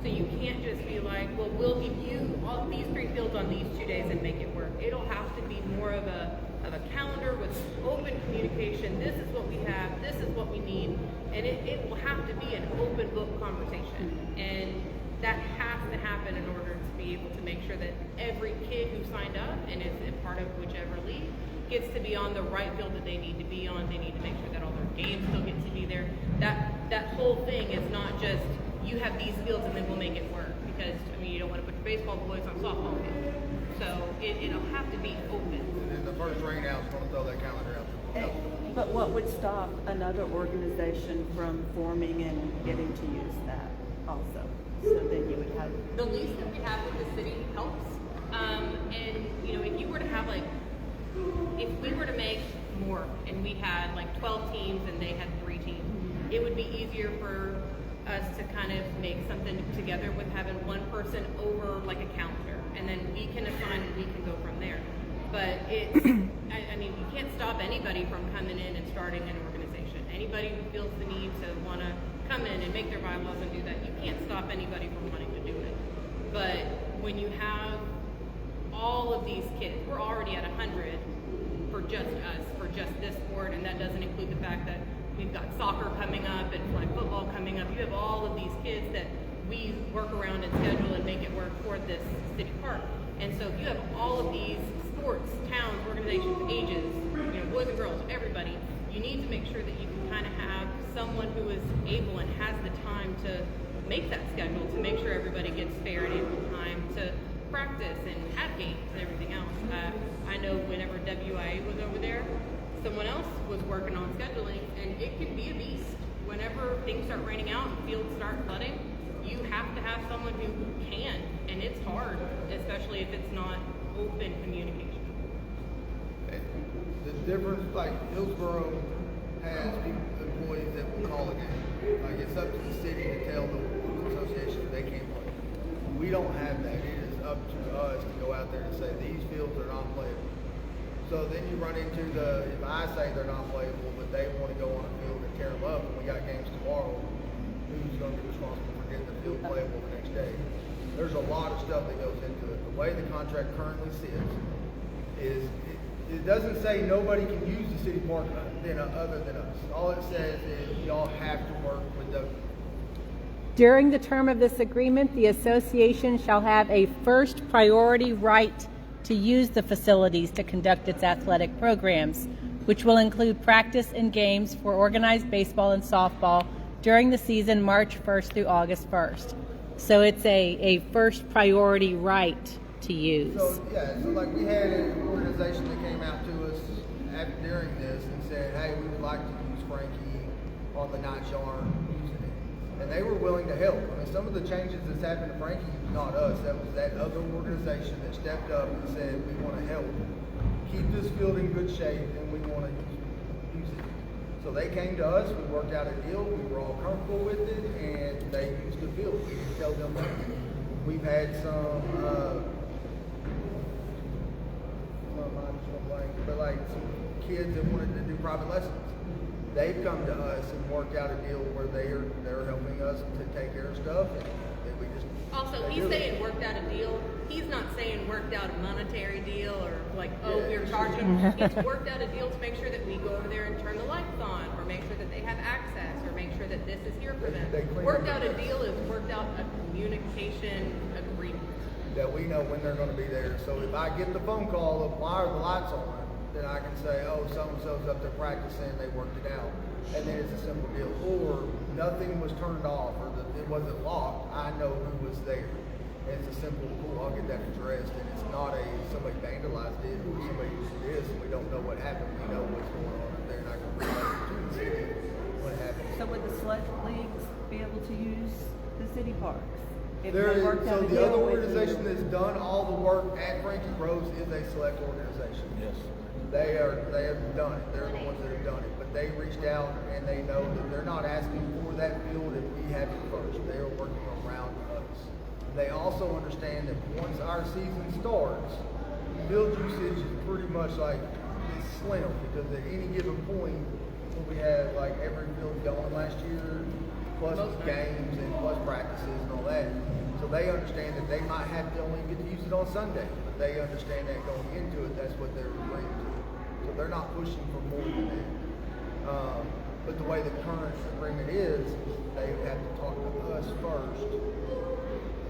So you can't just be like, well, we'll give you all these 3 fields on these 2 days and make it work. It'll have to be more of a calendar with open communication. This is what we have. This is what we need. And it will have to be an open book conversation. And that has to happen in order to be able to make sure that every kid who signed up and is a part of whichever league gets to be on the right field that they need to be on. They need to make sure that all their games still get to be there. That whole thing is not just you have these fields and then we'll make it work. Because, I mean, you don't want to put your baseball boys on softball field. So it'll have to be open. And then the first rain out is going to throw that calendar out. But what would stop another organization from forming and getting to use that also? So then you would have... The lease that we have with the city helps. And, if you were to have if we were to make more and we had 12 teams and they had 3 teams, it would be easier for us to kind of make something together with having one person over a calendar, and then we can assign and we can go from there. But it's, I mean, you can't stop anybody from coming in and starting an organization. Anybody who feels the need to want to come in and make their bylaws and do that, you can't stop anybody from wanting to do it. But when you have all of these kids. We're already at 100 for just us, for just this sport, and that doesn't include the fact that we've got soccer coming up and flag football coming up. You have all of these kids that we work around and schedule and make it work for this city park. And so if you have all of these sports, towns, organizations, ages, boys and girls, everybody, you need to make sure that you can kind of have someone who is able and has the time to make that schedule, to make sure everybody gets fair and equal time to practice and have games and everything else. I know whenever WIA was over there, someone else was working on scheduling, and it can be a beast. Whenever things start raining out and fields start flooding, you have to have someone who can, and it's hard, especially if it's not open communication. The difference, like Hillsborough has employees that will call a game. Like it's up to the city to tell the association they can't play. We don't have that. It is up to us to go out there and say these fields are not playable. So then you run into if I say they're not playable, but they want to go on a field and tear them up, and we got games tomorrow, who's going to be responsible for getting the field playable the next day? There's a lot of stuff that goes into it. The way the contract currently sits is it doesn't say nobody can use the city park other than us. All it says is y'all have to work with WWFL. During the term of this agreement, the association shall have a first priority right to use the facilities to conduct its athletic programs, which will include practice and games for organized baseball and softball during the season March 1st through August 1st. So it's a first priority right to use. So like we had an organization that came out to us during this and said, hey, we would like to use Frankie on the nights y'all aren't using it. And they were willing to help. I mean, some of the changes that's happened to Frankie was not us. That was that other organization that stepped up and said, we want to help keep this field in good shape and we want to use it. So they came to us, we worked out a deal, we were all comfortable with it, and they used the field. We can tell them that. We've had some kids that wanted to do private lessons. They've come to us and worked out a deal where they're helping us to take care of stuff, and we just also he's saying worked out a deal. He's not saying worked out a monetary deal or like you're charging. He's worked out a deal to make sure that we go over there and turn the lights on, or make sure that they have access, or make sure that this is here for them. Worked out a deal is worked out a communication agreement. That we know when they're going to be there. So if I get the phone call of why are the lights on, then I can say, oh, so-and-so's up there practicing, they worked it out. And then it's a simple deal. Or nothing was turned off, or it wasn't locked. I know who was there. And it's a simple, I'll get that addressed. And it's not somebody vandalized it, or somebody used this, and we don't know what happened. We know what's going on. They're not going to bring it to the city what happened. So would the select leagues be able to use the city parks? So the other organization that's done all the work at Frankie Rose is a select organization. Yes. They have done it. They're the ones that have done it. But they reached out and they know that they're not asking for that field if we have it first. They are working around us. They also understand that once our season starts, field usage is pretty much like it's slim, because at any given point we had like every field going last year, plus games and plus practices and all that. So they understand that they might have to only get to use it on Sunday, but they understand that going into it, that's what they're agreeing to. So they're not pushing for more than that. But the way the current agreement is, they have to talk to us first.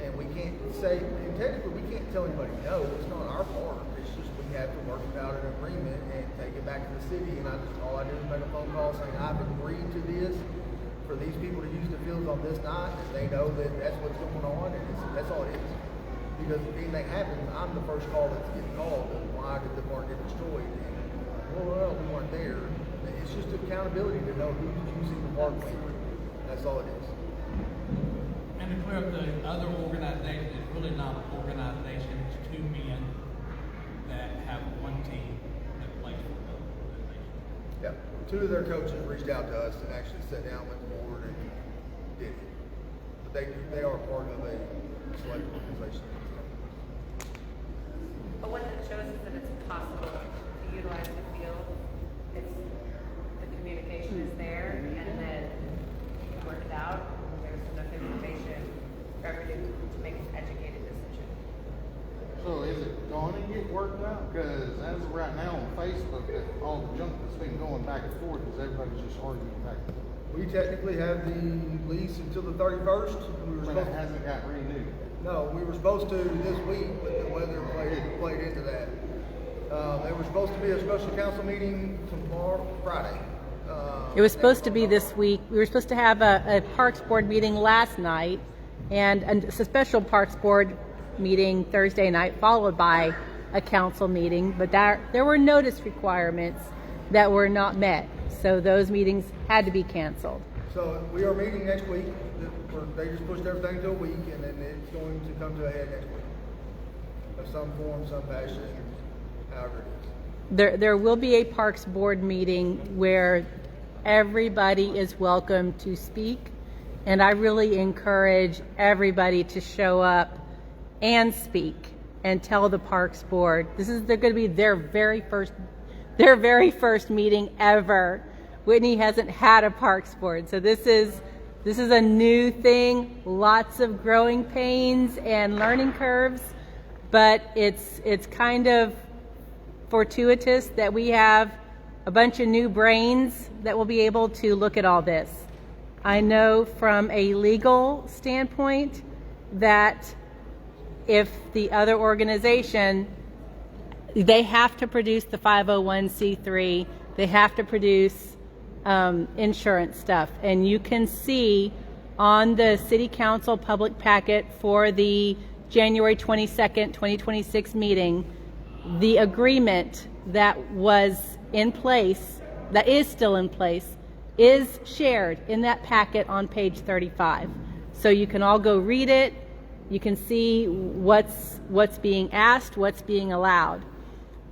And we can't say, and technically we can't tell anybody no, it's not our part. It's just we have to work out an agreement and take it back to the city. And all I do is make a phone call saying I've agreed to this for these people to use the fields on this night, and they know that that's what's going on, and that's all it is. Because if anything happens, I'm the first call that's getting called, and why did the park get destroyed? And, well, we weren't there. It's just accountability to know who's using the park when. That's all it is. And to clear up, the other organization is really not an organization, it's two men that have one team that plays for the organization. Yeah. Two of their coaches reached out to us and actually sat down with the board and did it. But they are part of a select organization. But what that shows is that it's possible to utilize the field. The communication is there, and then you can work it out. There's enough information for everyone to make an educated decision. So is it going gonna get worked out? Because as of right now on Facebook, all the junk that's been going back and forth is everybody's just arguing back and forth. We technically have the lease until the 31st. We were But supposed it hasn't got renewed. No, we were supposed to this week, but the weather played into that. There was supposed to be a special council meeting tomorrow, Friday. It was supposed to be this week. We were supposed to have a Parks Board meeting last night and a special Parks Board meeting Thursday night, followed by a council meeting. But there were notice requirements that were not met. So those meetings had to be canceled. So we are meeting next week. They just pushed everything to a week, and then it's going to come to a head next week. Of some form, some fashion, however it is. There will be a Parks Board meeting where everybody is welcome to speak, and I really encourage everybody to show up and speak and tell the Parks Board. They're going to be their very first meeting ever. Whitney hasn't had a Parks Board, so this is a new thing. Lots of growing pains and learning curves, but it's kind of fortuitous that we have a bunch of new brains that will be able to look at all this. I know from a legal standpoint that if the other organization, they have to produce the 501c3, they have to produce insurance stuff. And you can see on the City Council public packet for the January 22nd, 2026 meeting, the agreement that was in place, that is still in place, is shared in that packet on page 35. So you can all go read it. You can see what's being asked, what's being allowed.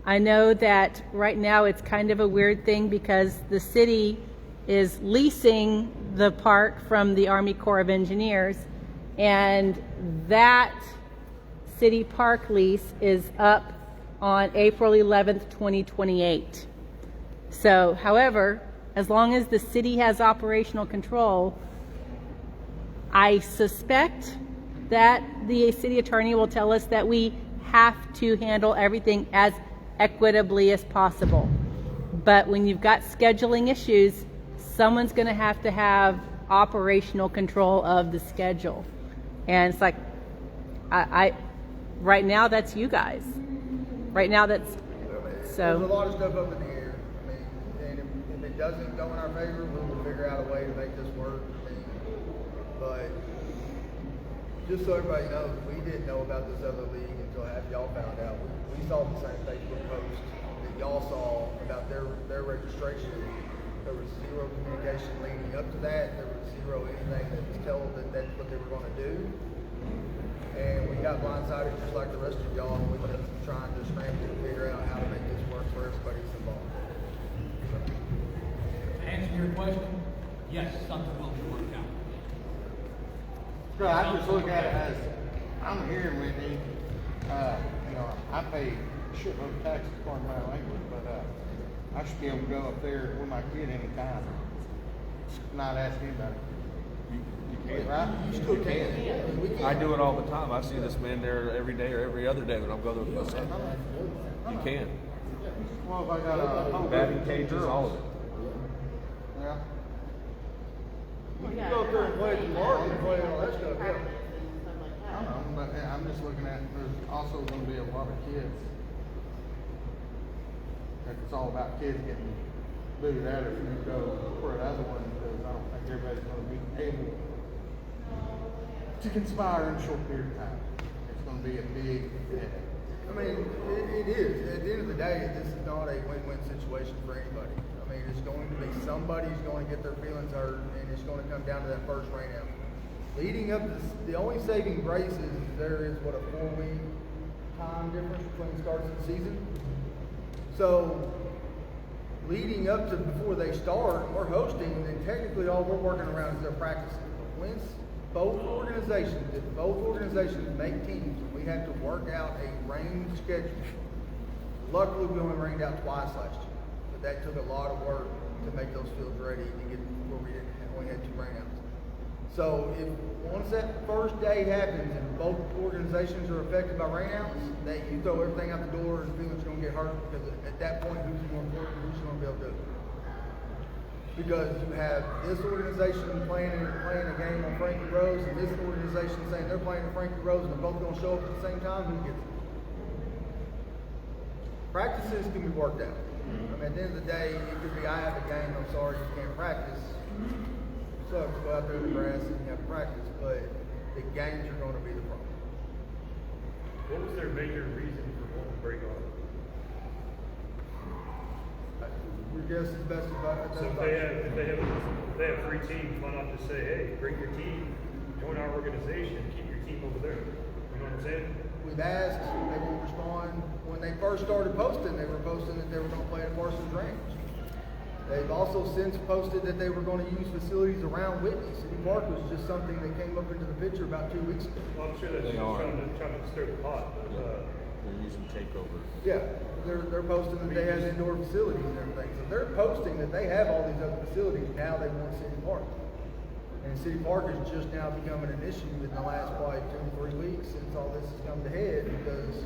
I know that right now it's kind of a weird thing because the city is leasing the park from the Army Corps of Engineers, and that city park lease is up on April 11th, 2028. So, however, as long as the city has operational control, I suspect that the city attorney will tell us that we have to handle everything as equitably as possible. But when you've got scheduling issues, someone's going to have operational control of the schedule. And it's like, I right now that's you guys. Right now that's so. There's a lot of stuff up in the air. I mean, and if it doesn't go in our favor, we will figure out a way to make this work. I mean, but just so everybody knows, we didn't know about this other league until half y'all found out. We saw the same Facebook post that y'all saw about their registration. There was zero communication leading up to that. There was zero anything that was told that that's what they were going to do. And we got blindsided just like the rest of y'all, and we were trying to scramble to figure out how to make this work for everybody who's involved. To answer your question, yes, something will be worked out. So I just look at it as, I'm here in Whitney, I pay a shitload of taxes according to my language, but I should be able to go up there with my kid anytime, not ask anybody. You can, right? You still can. I do it all the time. I see this man there every day or every other day when I'm going to my son. You can. Well, if I got a Batting cages, all of it. Yeah. You can go up there and play tomorrow and play all that stuff. Yeah. I don't know, but I'm just looking at, there's also going to be a lot of kids. If it's all about kids getting booted out, if you go for another one, because I don't think everybody's going to be able to conspire in a short period of time. It's going to be a big headache. I mean, it is. At the end of the day, this is not a win-win situation for anybody. I mean, it's going to be somebody's going to get their feelings hurt, and it's going to come down to that first rain out. Leading up to the only saving grace is there is what, a 4-week time difference between starts of the season. So leading up to before they start, we're hosting, and technically all we're working around is their practices. Once both organizations make teams, we have to work out a rain schedule. Luckily, we only rained out twice last year, but that took a lot of work to make those fields ready to get where we only had 2 rainouts. So if once that first day happens and both organizations are affected by rainouts, that you throw everything out the door and feel that you're going to get hurt, because at that point, who's more important? Who's going to be able to do it? Because you have this organization playing a game on Frankie Rose, and this organization saying they're playing on Frankie Rose, and they're both going to show up at the same time. Who gets it? Practices can be worked out. I mean, at the end of the day, it could be, I have a game, I'm sorry, you can't practice. Sucks, go out there in the grass and you have to practice, but the games are going to be the problem. What was their major reason for wanting to break off? Your guess is best about it. So if they have 3 teams, why not just say, hey, bring your team, join our organization, keep your team over there? You know what I'm saying? We've asked, they won't respond. When they first started posting, they were posting that they were going to play at Parsons Ranch. They've also since posted that they were going to use facilities around Whitney. City Park was just something that came up into the picture about 2 weeks ago. Well, I'm sure that they're trying to stir the pot. They're using takeover. Yeah, they're posting that they have indoor facilities and everything. So they're posting that they have all these other facilities. Now they want City Park. And City Park is just now becoming an issue in the last probably 2 or 3 weeks since all this has come to head, because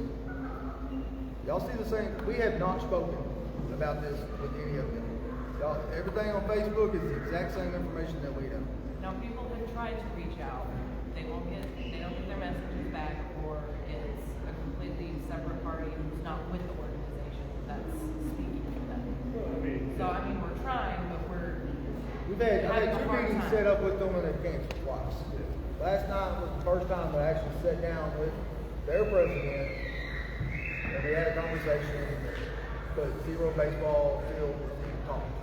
y'all see the same. We have not spoken about this with any of them. Y'all, everything on Facebook is the exact same information that we know. Now, people have tried to reach out. They don't get their messages back, or it's a completely separate party who's not with the organization that's speaking to them. So, I mean, we're trying, but I've had 2 meetings set up with them and they've canceled twice. Last night was the first time I actually sat down with their president and we had a conversation, but zero baseball field was even talking.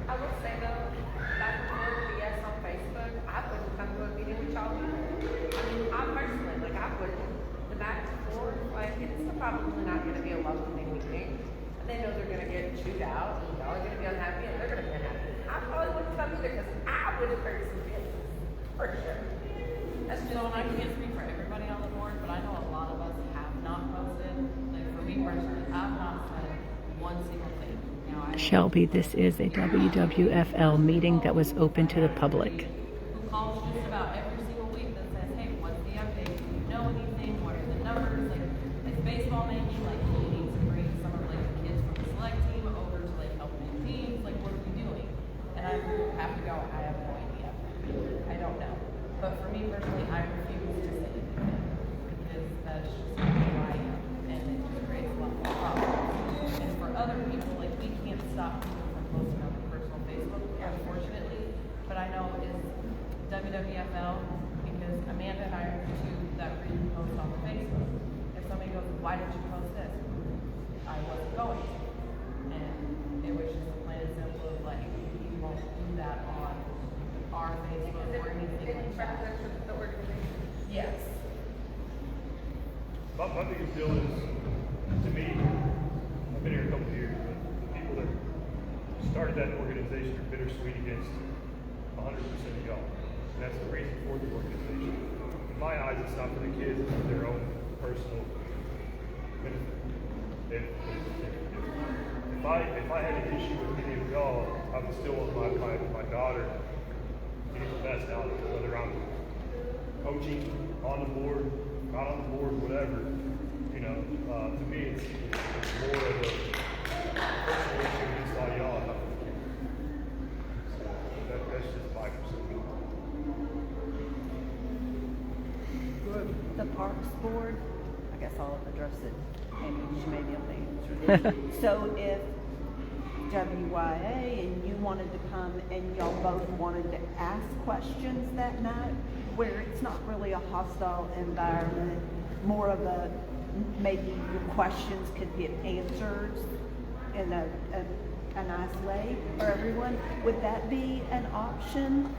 I will say though, back and forth BS on Facebook, I wouldn't come to a meeting with y'all either. I mean, I personally, like, I wouldn't. The back and forth, like, it's probably not going to be a welcoming meeting. They know they're going to get chewed out, and y'all are going to be unhappy, and they're going to be unhappy. I probably wouldn't come either, because I would have hurt some feelings, for sure. That's just, and I can't speak for everybody on the board, but I know a lot of us have not posted. Like, for me personally, I've not said one single thing. Shelby, this is a WWFL meeting that was open to the public. Who calls just about every single week that says, hey, what's the update? Do you know anything? What are the numbers? Like, is baseball making, like, you need to bring some of, like, the kids from the select team over to, like, help make teams? Like, what are we doing? And I have to go, I have no idea. I don't know. But for me personally, I refuse to say anything, because that's just who I am, and it just creates a lot of problems. And for other people, like, we can't stop people from posting on their personal Facebook, unfortunately. But I know is WWFL, because Amanda and I are the two that read posts on the Facebook. If somebody goes, why didn't you post this? I wasn't going to. And it was just plain and simple of like, you won't do that on our Facebook or anything like that. Yes. My biggest deal is, to me, I've been here a couple of years, but the people that started that organization are bittersweet against 100% of y'all. And that's the reason for the organization. In my eyes, it's not for the kids, it's for their own personal benefit. If I had an issue with any of y'all, I would still want my daughter getting the best out of it, whether I'm coaching, on the board, not on the board, whatever. You know, to me, it's more of a personal issue against all y'all. Not with the kids. So that's just my perception. The Parks Board, I guess I'll address it, and she may be able to answer this. So if WYA and you wanted to come and y'all both wanted to ask questions that night, where it's not really a hostile environment, more of a, maybe your questions could get answered in a nice way for everyone, would that be an option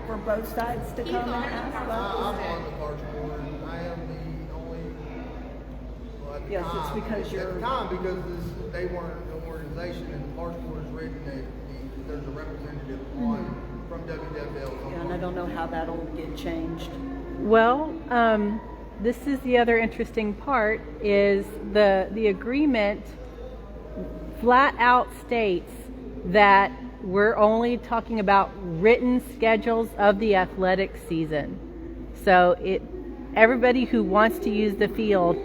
for both sides to come and ask I'm questions? on the Parks Board. I am the only. Well, at the Yes, time, it's because you're. At the time, because they weren't an organization, and the Parks Board is written that there's a representative from WWFL. Yeah, and I don't know how that'll get changed. Well, this is the other interesting part, is the agreement flat out states that we're only talking about written schedules of the athletic season. So everybody who wants to use the field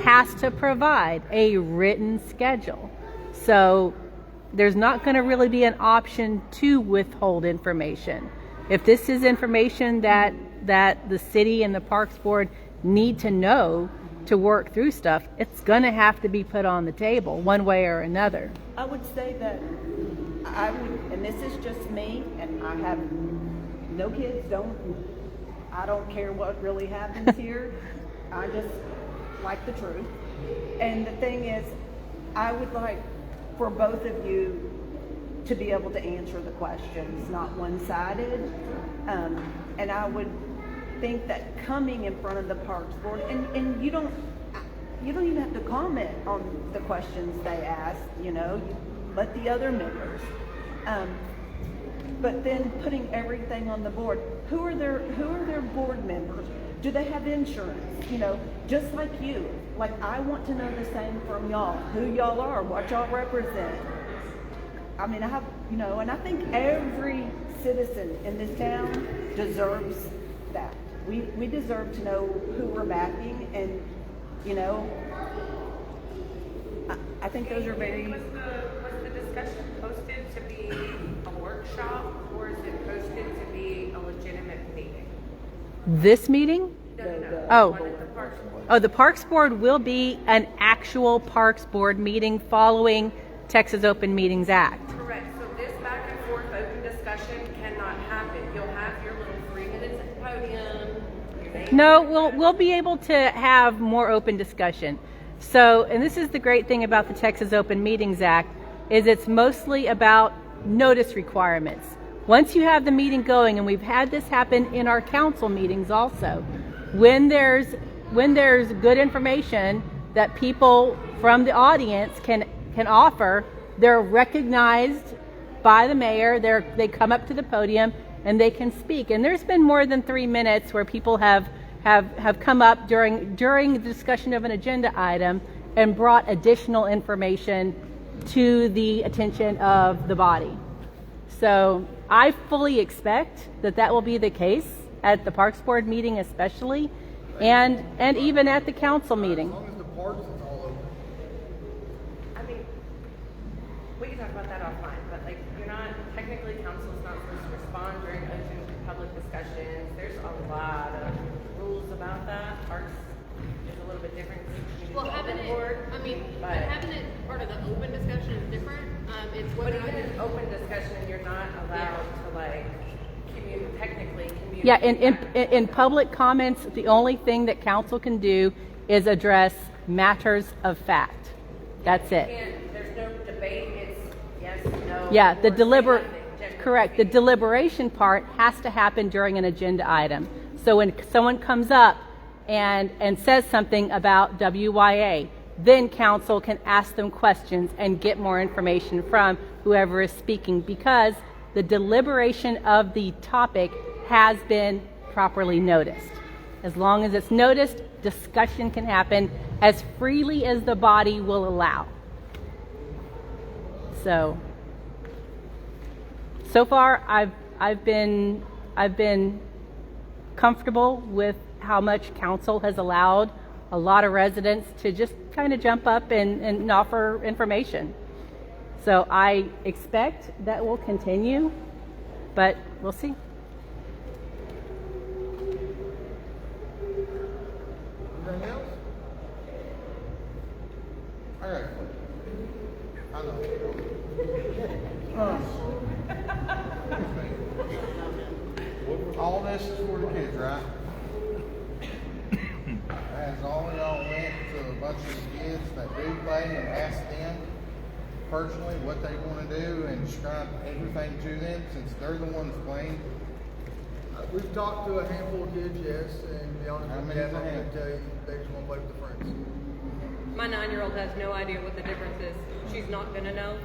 has to provide a written schedule. So there's not going to really be an option to withhold information. If this is information that the city and the Parks Board need to know to work through stuff, it's going to have to be put on the table one way or another. I would say that I would, and this is just me, and I have no kids, I don't care what really happens here. I just like the truth. And the thing is, I would like for both of you to be able to answer the questions, not one-sided. And I would think that coming in front of the Parks Board, and you don't even have to comment on the questions they ask, you let the other members. But then putting everything on the board. Who are their board members? Do they have insurance? Just like you. Like, I want to know the same from y'all. Who y'all are, what y'all represent. I mean, and I think every citizen in this town deserves that. We deserve to know who we're backing, and I think those are very. Was the discussion posted to be a workshop, or is it posted to be a legitimate meeting? This meeting? No. The Parks Board will be an actual Parks Board meeting following Texas Open Meetings Act. Correct. So this back and forth open discussion cannot happen. You'll have your little 3 minutes at the podium. No, we'll be able to have more open discussion. So, and this is the great thing about the Texas Open Meetings Act, is it's mostly about notice requirements. Once you have the meeting going, and we've had this happen in our council meetings also, when there's good information that people from the audience can offer, they're recognized by the mayor. They come up to the podium and they can speak. And there's been more than 3 minutes where people have come up during the discussion of an agenda item and brought additional information to the attention of the body. So I fully expect that will be the case at the Parks Board meeting especially, and even at the council meeting. As long as the parks is all open. I mean, we can talk about that offline, but technically council's not supposed to respond during open public discussions. There's a lot of rules about that. Parks is a little bit different. Well, having it part of the open discussion is different. It's But even in open discussion, you're not allowed to technically communicate. Yeah, in public comments, the only thing that council can do is address matters of fact. That's it. There's no debate. It's yes, no. Yeah, correct. The deliberation part has to happen during an agenda item. So when someone comes up and says something about WYA, then council can ask them questions and get more information from whoever is speaking, because the deliberation of the topic has been properly noticed. As long as it's noticed, discussion can happen as freely as the body will allow. So far I've been comfortable with how much council has allowed a lot of residents to just kind of jump up and offer information. So I expect that will continue, but we'll see. Anything else? All right. I know. All this is for the kids, right? As all of y'all went to a bunch of kids that do play and asked them personally what they want to do and describe everything to them, since they're the ones playing. We've talked to a handful of kids, yes, and to be honest How with many you, have I'm they going had? to tell you they just want to play with their friends. My 9-year-old has no idea what the difference is. She's not gonna know.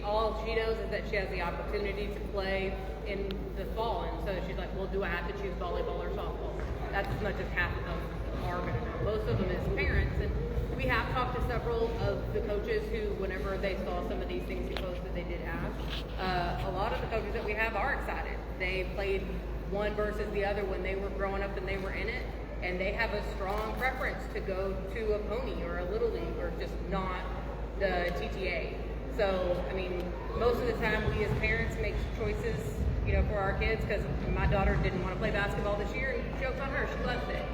All she knows is that she has the opportunity to play in the fall, and so she's like, well, do I have to choose volleyball or softball? That's as much as half of are going to know. Most of them is parents, and we have talked to several of the coaches who, whenever they saw some of these things we posted, they did ask. A lot of the coaches that we have are excited. They played one versus the other when they were growing up and they were in it, and they have a strong preference to go to a pony or a little league or just not the TTA. So, I mean, most of the time we as parents make choices, you know, for our kids, because my daughter didn't want to play basketball this year, and joke's on her, she left it.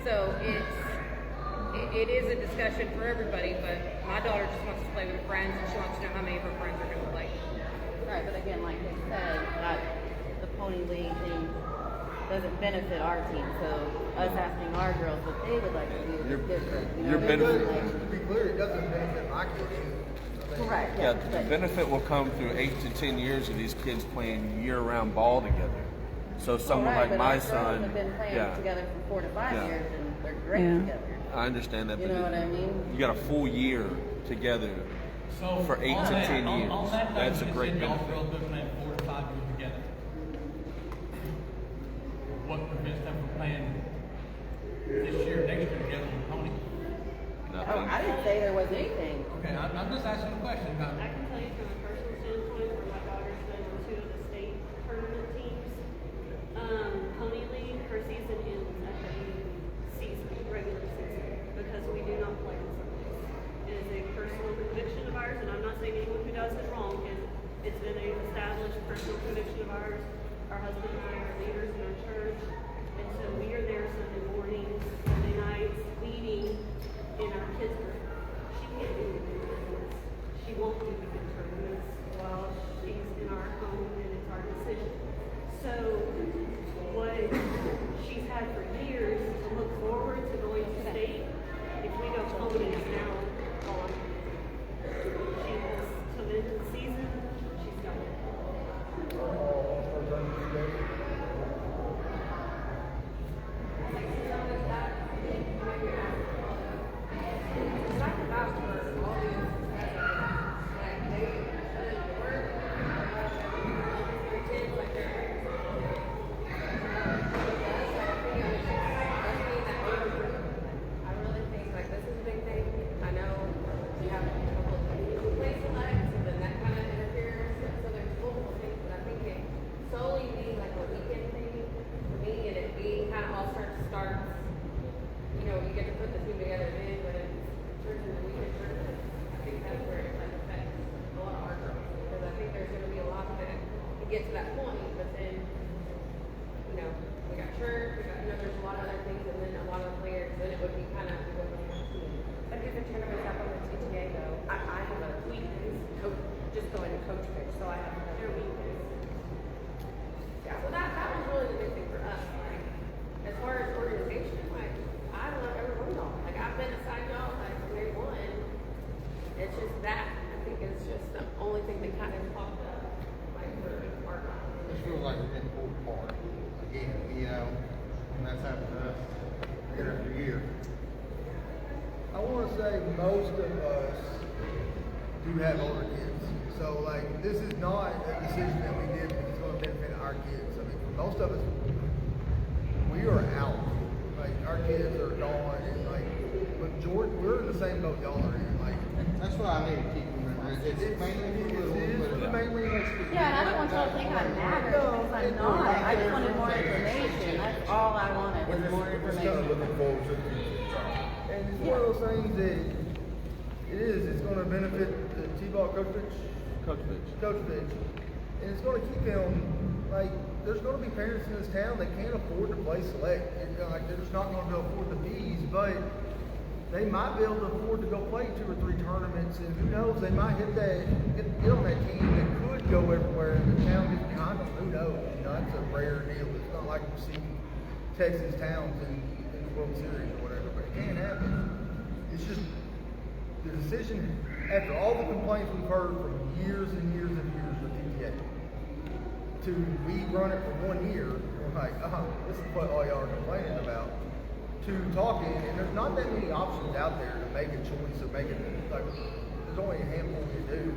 So it is a discussion for everybody, but my daughter just wants to play with her friends, and she wants to know how many of her friends are going to play. Right, but again, like they said, the pony league thing doesn't benefit our team. So us asking our girls what they would like to do is different. You know? To be clear, it doesn't benefit my kids. Correct. Yeah, the benefit will come through 8 to 10 years of these kids playing year-round ball together. So someone like my son, have been playing together for 4 to 5 Yeah. years, and they're great together. I understand that, You but know what I mean? you got a full year together So for 8 to 10 years. On that That's a note, great you said y'all benefit. girls been playing 4 to 5 years together. What prevents them from playing this year, next year together with pony? Oh, I didn't say there was anything. Okay, I'm just asking a question. I can tell you from a personal standpoint, where my daughter's been on 2 of the state tournament teams. Pony League, her season ends at the end of the season, regular season, because we do not play on Sundays. It is a personal conviction of ours, and I'm not saying anyone who does it wrong. It's been an established personal conviction of ours. Our husband and I are leaders in our church, and so we are there Sunday mornings, Sunday nights, leading in our kids' group. She can't do the big tournaments. She won't do the big tournaments while she's in our home, and it's our decision. So what she's had for years to look forward to going to state, if we go ponies now on, she has till the end of the season, she's got it. I really think like this is a big thing. I know we have a couple of play selects and then that kind of interferes. So there's multiple things, but I think it solely being like a weekend thing for me, and it being kind of all starts. You know, you get to put the two together then, but it's church and the weekend tournament. I think that's where it like affects a lot of our girls, because I think there's going to be a lot that can get to that point, but then you know, we got church, we got, you know, there's a lot of other things, and then a lot of the players, then it would be kind of going on the team. But if the tournament's up on the TTA though, I have a weekends, just going to coach pitch, so I have their weekends. Yeah, so that was really the big thing for us. Like, as far as organization, like, I love every one of y'all. Like, I've been aside y'all, like, from day one. It's just that, I think it's just the only thing that kind of popped up, like, for our It feels like we're getting pulled apart again, you know, and that's happened to us year after year. I want to say most of us do have older kids. So, like, this is not a decision that we did because it's going to benefit our kids. I mean, for most of us, we are out. Like, our kids are gone, and, like, with Jordan, we're in the same boat y'all are in. Like, that's what I need to keep remembering. It's mainly for little ones, but mainly yeah, and I don't want y'all to think I'm mad or because I'm not. I just wanted more information. That's all I wanted was more information. looking forward to the future. and it's one of those things that it's going to benefit the T-ball coach pitch, and it's going to keep him, like, there's going to be parents in this town that can't afford to play select. Like, they're just not going to afford the fees, but they might be able to afford to go play 2 or 3 tournaments, and who knows, they might get on that team that could go everywhere, and the town gets behind them. Who knows? You know, it's a rare deal. It's not like we're seeing Texas towns in the World Series or whatever, but it can happen. It's just the decision, after all the complaints we've heard from years and years and years with TTA, to we run it for 1 year, we're like, this is what all y'all are complaining about, to talking, and there's not that many options out there to make a choice or make it, like, there's only a handful you do.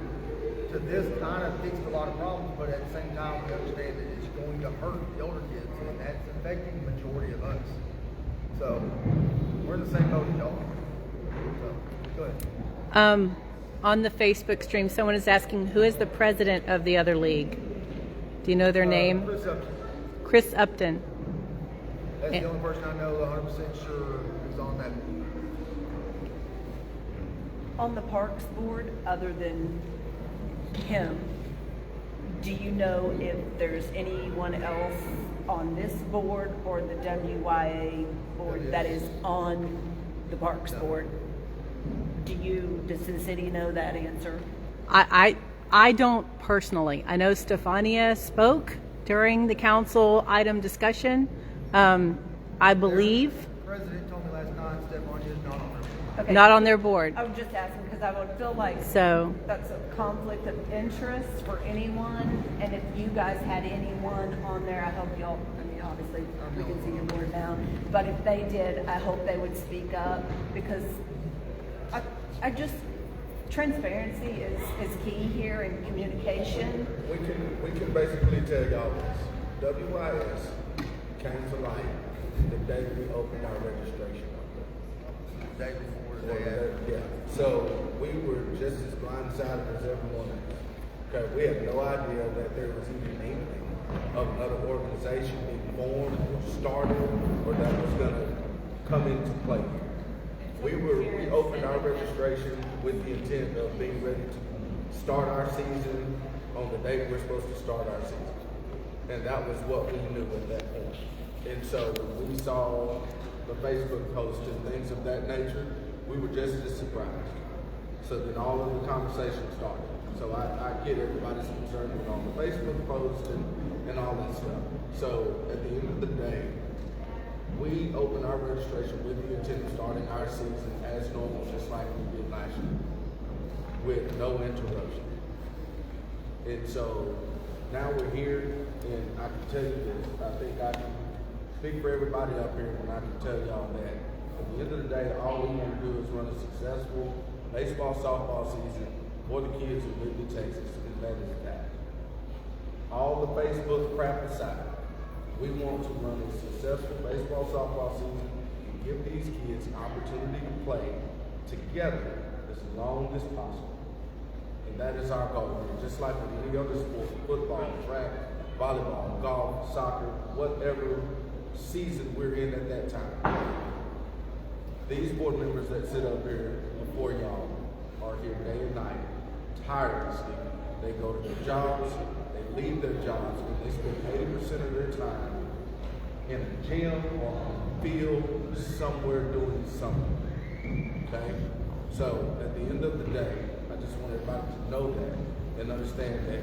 So this kind of fixed a lot of problems, but at the same time, we understand that it's going to hurt the older kids, and that's affecting the majority of us. So, we're in the same boat as y'all. So, go ahead. On the Facebook stream, someone is asking, who is the president of the other league? Do you know their name? Chris Upton. Chris Upton. That's the only person I know 100% sure who's on that. On the Parks Board, other than him, do you know if there's anyone else on this board or the WYA board that is on the Parks Board? Does the city know that answer? I don't personally. I know Stefania spoke during the council item discussion. I believe. The president told me last night Stefania is not on there. Okay. Not on their board. I was just asking because I would feel like that's a conflict of interest for anyone. And if you guys had anyone on there, I hope y'all, I mean, obviously we can see your board now, but if they did, I hope they would speak up because I just, transparency is key here in communication. We can basically tell y'all this. WIS came to light the day we opened our registration up there. The day before, the day after. Yeah. So we were just as blindsided as everyone else. Okay, we had no idea that there was even an inkling of another organization being formed or started or that was going to come into play. We opened our registration with the intent of being ready to start our season on the day we're supposed to start our season. And that was what we knew at that point. And so when we saw the Facebook post and things of that nature, we were just as surprised. So then all of the conversation started. So I get everybody's concerned with all the Facebook posts and all that stuff. So at the end of the day, we opened our registration with the intent of starting our season as normal, just like we did last year, with no interruption. And so now we're here, and I can tell you this. I think I can speak for everybody up here when I can tell y'all that at the end of the day, all we want to do is run a successful baseball, softball season for the kids in Whitney, Texas, and that is that. All the Facebook crap aside, we want to run a successful baseball, softball season and give these kids an opportunity to play together as long as possible. And that is our goal. And just like with any other sport, football, track, volleyball, golf, soccer, whatever season we're in at that time. These board members that sit up here before y'all are here day and night, tirelessly. They go to their jobs, they leave their jobs, and they spend 80% of their time in a gym or on a field somewhere doing something. Okay? So at the end of the day, I just want everybody to know that and understand that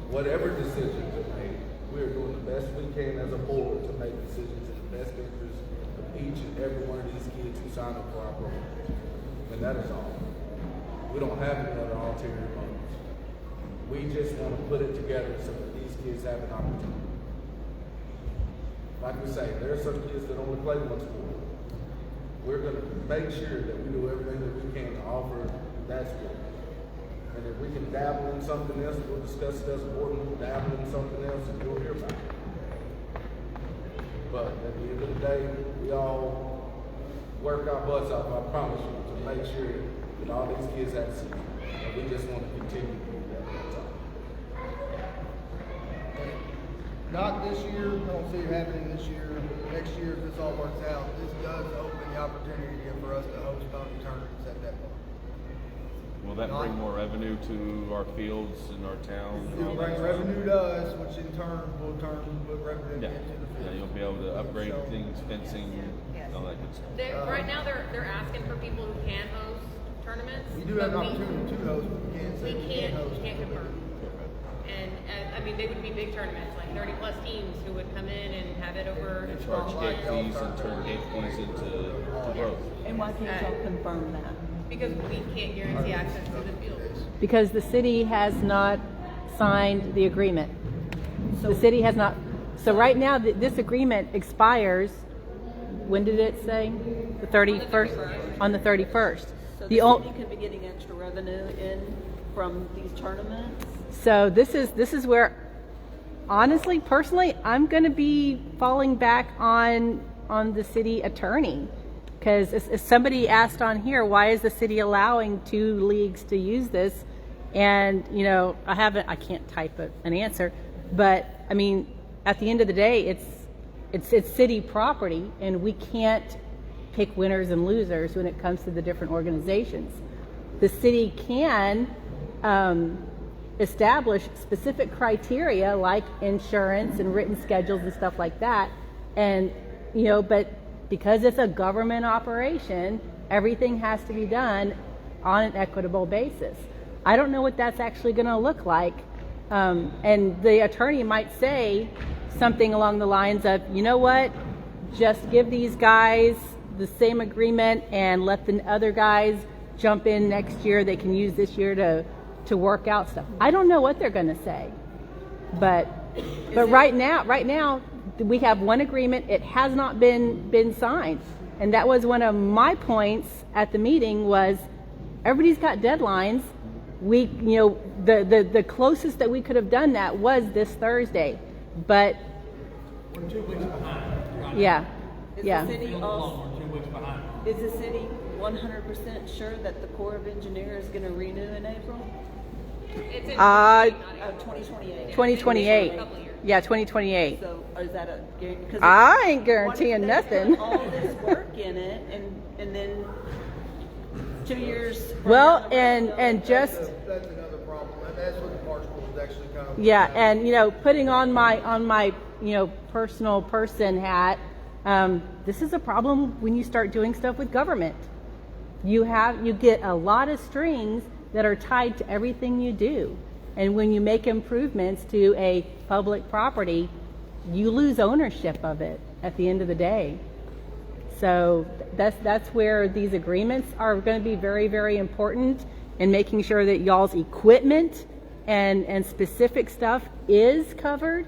whatever decisions are made, we are doing the best we can as a board to make decisions in the best interest of each and every one of these kids who sign up for our program. And that is all. We don't have any other ulterior motives. We just want to put it together so that these kids have an opportunity. Like we say, there are some kids that only play one sport. We're going to make sure that we do everything that we can to offer that sport. And if we can dabble in something else, we'll discuss it as a board, and we'll dabble in something else, and you'll hear about it. But at the end of the day, we all work our butts off, I promise you, to make sure that all these kids have a season. And we just want to continue to do that. That's all. Not this year. I don't see it happening this year. Next year, if this all works out, this does open the opportunity for us to host pony tournaments at that point. Will that bring more revenue to our fields and our town? It will bring revenue to us, which in turn will put revenue into the field. Yeah, you'll be able to upgrade things, fencing, all that good stuff. Right now, they're asking for people who can host tournaments. We do have an opportunity to host, but we can't say we can't host. We can't confirm. And I mean, they would be big tournaments, like 30 plus teams who would come in and have it over. And charge gate fees and turn gate fees into growth. And why can't y'all confirm that? Because we can't guarantee access to the field. Because the city has not signed the agreement. The city has not. So right now, this agreement expires. When did it say? The 31st. On the 31st. So the city could be getting extra revenue in from these tournaments. So this is where, honestly, personally, I'm going to be falling back on the city attorney. because as somebody asked on here, why is the city allowing 2 leagues to use this? And, you know, I can't type an answer, but I mean, at the end of the day, it's city property, and we can't pick winners and losers when it comes to the different organizations. The city can establish specific criteria like insurance and written schedules and stuff like that, and, you know, but because it's a government operation, everything has to be done on an equitable basis. I don't know what that's actually going to look like. And the attorney might say something along the lines of, you know what, just give these guys the same agreement and let the other guys jump in next year. They can use this year to work out stuff. I don't know what they're going to say. But right now we have one agreement. It has not been signed. And that was one of my points at the meeting was everybody's got deadlines. We, you know, the closest that we could have done that was this Thursday, but we're 2 weeks behind. Right? Yeah, Is yeah. the city also, We're 2 weeks behind. is the city 100% sure that the Corps of Engineers is going to renew in April? It's in 2028. 2028. Yeah, 2028. So is that a guarantee? I ain't guaranteeing nothing. All this work in it, and then 2 years. from Well, now, and just That's another problem, and that's what the park school is actually kind of. yeah, and you know, putting on my you know personal person hat, this is a problem when you start doing stuff with government. You get a lot of strings that are tied to everything you do, and when you make improvements to a public property, you lose ownership of it at the end of the day. So that's where these agreements are going to be very, very important in making sure that y'all's equipment and specific stuff is covered,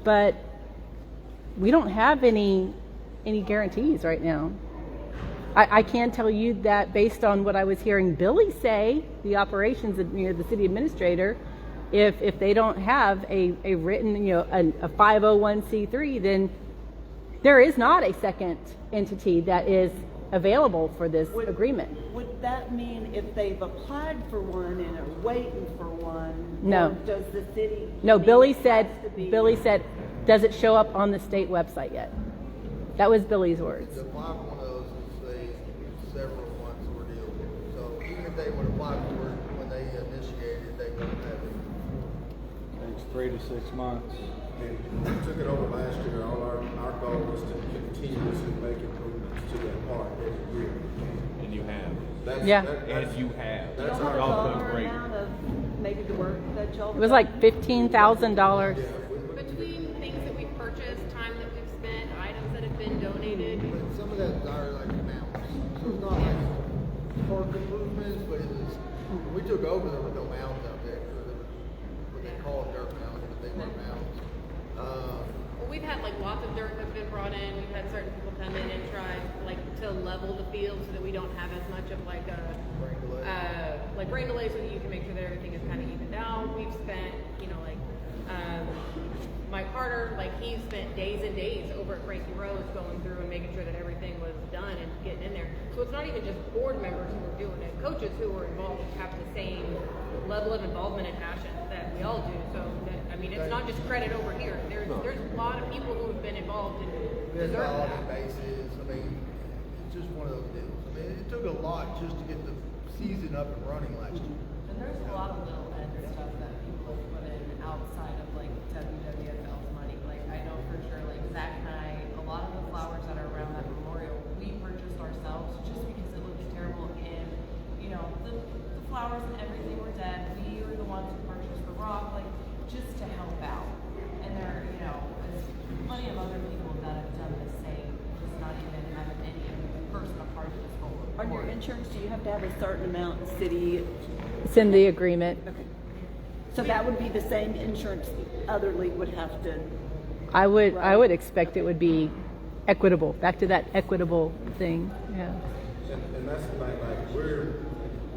but we don't have any guarantees right now. I can tell you that based on what I was hearing Billy say, the operations, you know, the city administrator, if they don't have a written, you know, a 501c3, then there is not a second entity that is available for this agreement. Would that mean if they've applied for one and are waiting for one? No. Or does the city? No, Billy said, Billy does it show up on the state website yet? That was Billy's words. To apply for one of those is several months ordeal. So even if they would apply for it when they initiate it, they won't have it. Takes 3 to 6 months. And we took it over last year. All our goal was to continuously make improvements to that park every year. And you have. Yeah. And you have. That's Y'all have a y'all done dollar great. amount of maybe the work that y'all. It was like $15,000. between things that we've purchased, time that we've spent, items that have been donated. But some of that are like amounts. So it's not like park improvements, but it was, when we took over, there were no mounds out there. So there was what they call dirt mounds, but they weren't mounds. Well, we've had like lots of dirt that's been brought in. We've had certain people come in and try like to level the field so that we don't have as much of like a rain delay, so that you can make sure that everything is kind of evened out. We've spent, you know, like Mike Carter, like he spent days and days over at Frankie Rose going through and making sure that everything was done and getting in there. So it's not even just board members who are doing it. Coaches who are involved have the same level of involvement and passion that we all do. So that, I mean, it's not just credit over here. There's a lot of people who have been involved and deserve that. Bases. I mean, it's just one of those deals. I mean, it took a lot just to get the season up and running last year. And there's a lot of little extra stuff that people have put in outside of like WWFL's money. Like I know for sure, like Zach and I, a lot of the flowers that are around that memorial, we purchased ourselves just because it looked terrible and, you know, the flowers and everything were dead. We were the ones who purchased the rock, like just to help out. And there, you know, there's plenty of other people that have done the same, just not even having any person a part of this whole. On your insurance, do you have to have a certain amount city? It's in the agreement. Okay. So that would be the same insurance the other league would have to. I would expect it would be equitable. Back to that equitable thing. Yeah. And that's the thing, like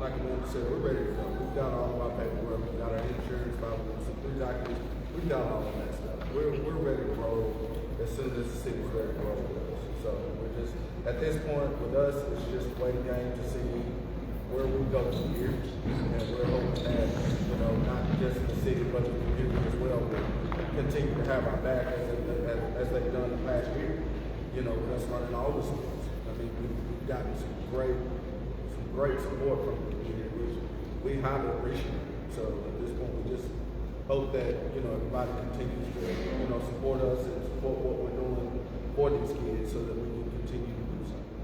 like Amanda said, we're ready to go. We've got all of our paperwork, we've got our insurance, documents, we've got all of that stuff. We're ready to roll as soon as the city's ready to roll with us. So So we're just, at this point with us, it's just a waiting game to see where we go from here. And we're hoping that, you know, not just the city, but the community as well will continue to have our back as they've done the past year. You know, with us running all the schools. I mean, we've gotten some great support from the community, which we highly appreciate. So at this point, we just hope that, you know, everybody continues to, you know, support us and support what we're doing for these kids so that we can continue to do something.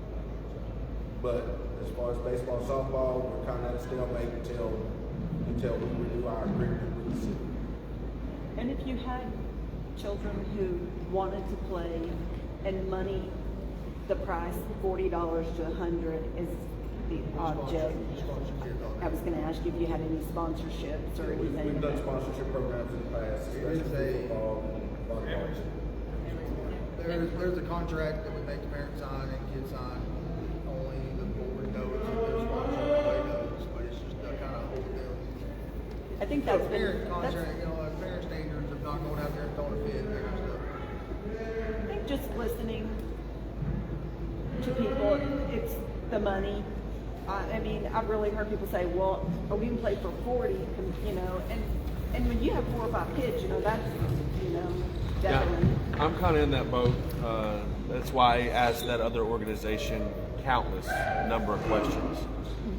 But as far as baseball, softball, we're kind of at a stalemate until we renew our agreement with the city. And if you had children who wanted to play and money, the price $40 to $100 is the object. I was going to ask you if you had any sponsorships or anything. We've done sponsorship programs in the past, especially football and volleyball. There's a contract that we make the parents sign and kids sign. Only the board knows that there's sponsorship, nobody knows, but it's just a kind of whole deal. I think that's been, parent contract, you know, parent standards of not going out there and throwing a fit and that kind of stuff. I think just listening to people, it's the money. I mean, I've really heard people say, well, we can play for 40, you know, and when you have 4 or 5 kids, you know, that's, you know, definitely. Yeah, I'm kind of in that boat. That's why I asked that other organization countless number of questions.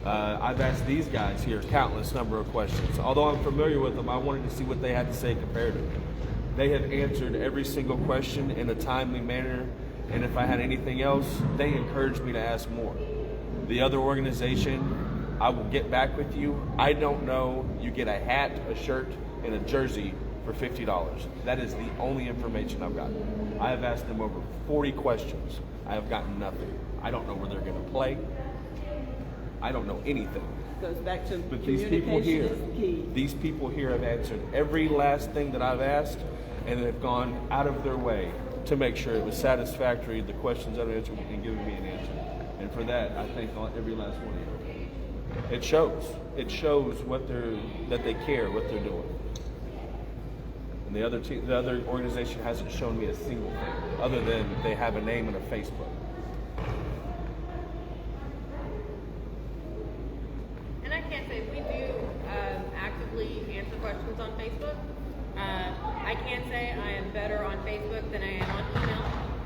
I've asked these guys here countless number of questions. Although I'm familiar with them, I wanted to see what they had to say comparatively. They have answered every single question in a timely manner, and if I had anything else, they encouraged me to ask more. The other organization, I will get back with you. I don't know. You get a hat, a shirt, and a jersey for $50. That is the only information I've gotten. I have asked them over 40 questions. I have gotten nothing. I don't know where they're going to play. I don't know anything. Goes back to but these people here, is key. These people here have answered every last thing that I've asked, and they've gone out of their way to make sure it was satisfactory, the questions I've answered, and giving me an answer. And for that, I thank every last one of them. It shows. It shows that they care what they're doing. And the other organization hasn't shown me a single thing, other than they have a name and a Facebook. And I can't say we do actively answer questions on Facebook. I can't say I am better on Facebook than I am on email.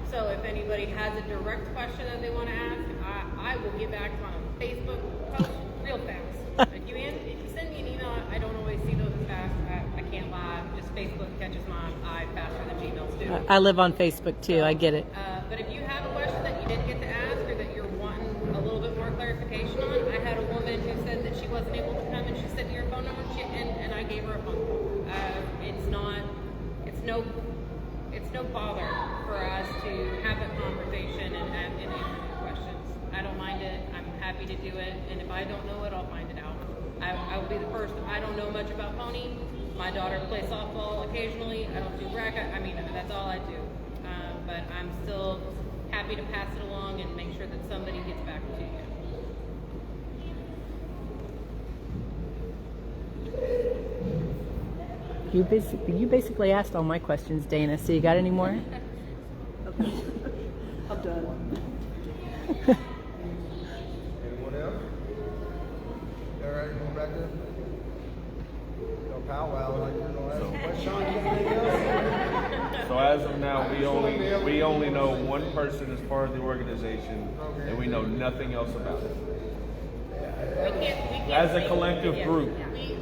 So if anybody has a direct question that they want to ask, I will get back on a Facebook post real fast. If you send me an email, I don't always see those as fast. I can't lie. Just Facebook catches my eye faster than Gmails do. I live on Facebook too. I get it. But if you have a question that you didn't get to ask or that you're wanting a little bit more clarification on, I had a woman who said that she wasn't able to come and she sent me her phone number and I gave her a phone call. It's no bother for us to have a conversation and answer your questions. I don't mind it. I'm happy to do it. And if I don't know it, I'll find it out. I will be the first. I don't know much about pony. My daughter plays softball occasionally. I don't do rec. I mean, that's all I do. But I'm still happy to pass it along and make sure that somebody gets back to you. You basically asked all my questions, Dana. So you got any more? Okay. I'm done. Anyone else? All right, going back there? No powwow like you're going to ask. What, Sean, anything else? So as of now, we only know one person as part of the organization, and we know nothing else about it. We can't As a speak- collective yeah, group,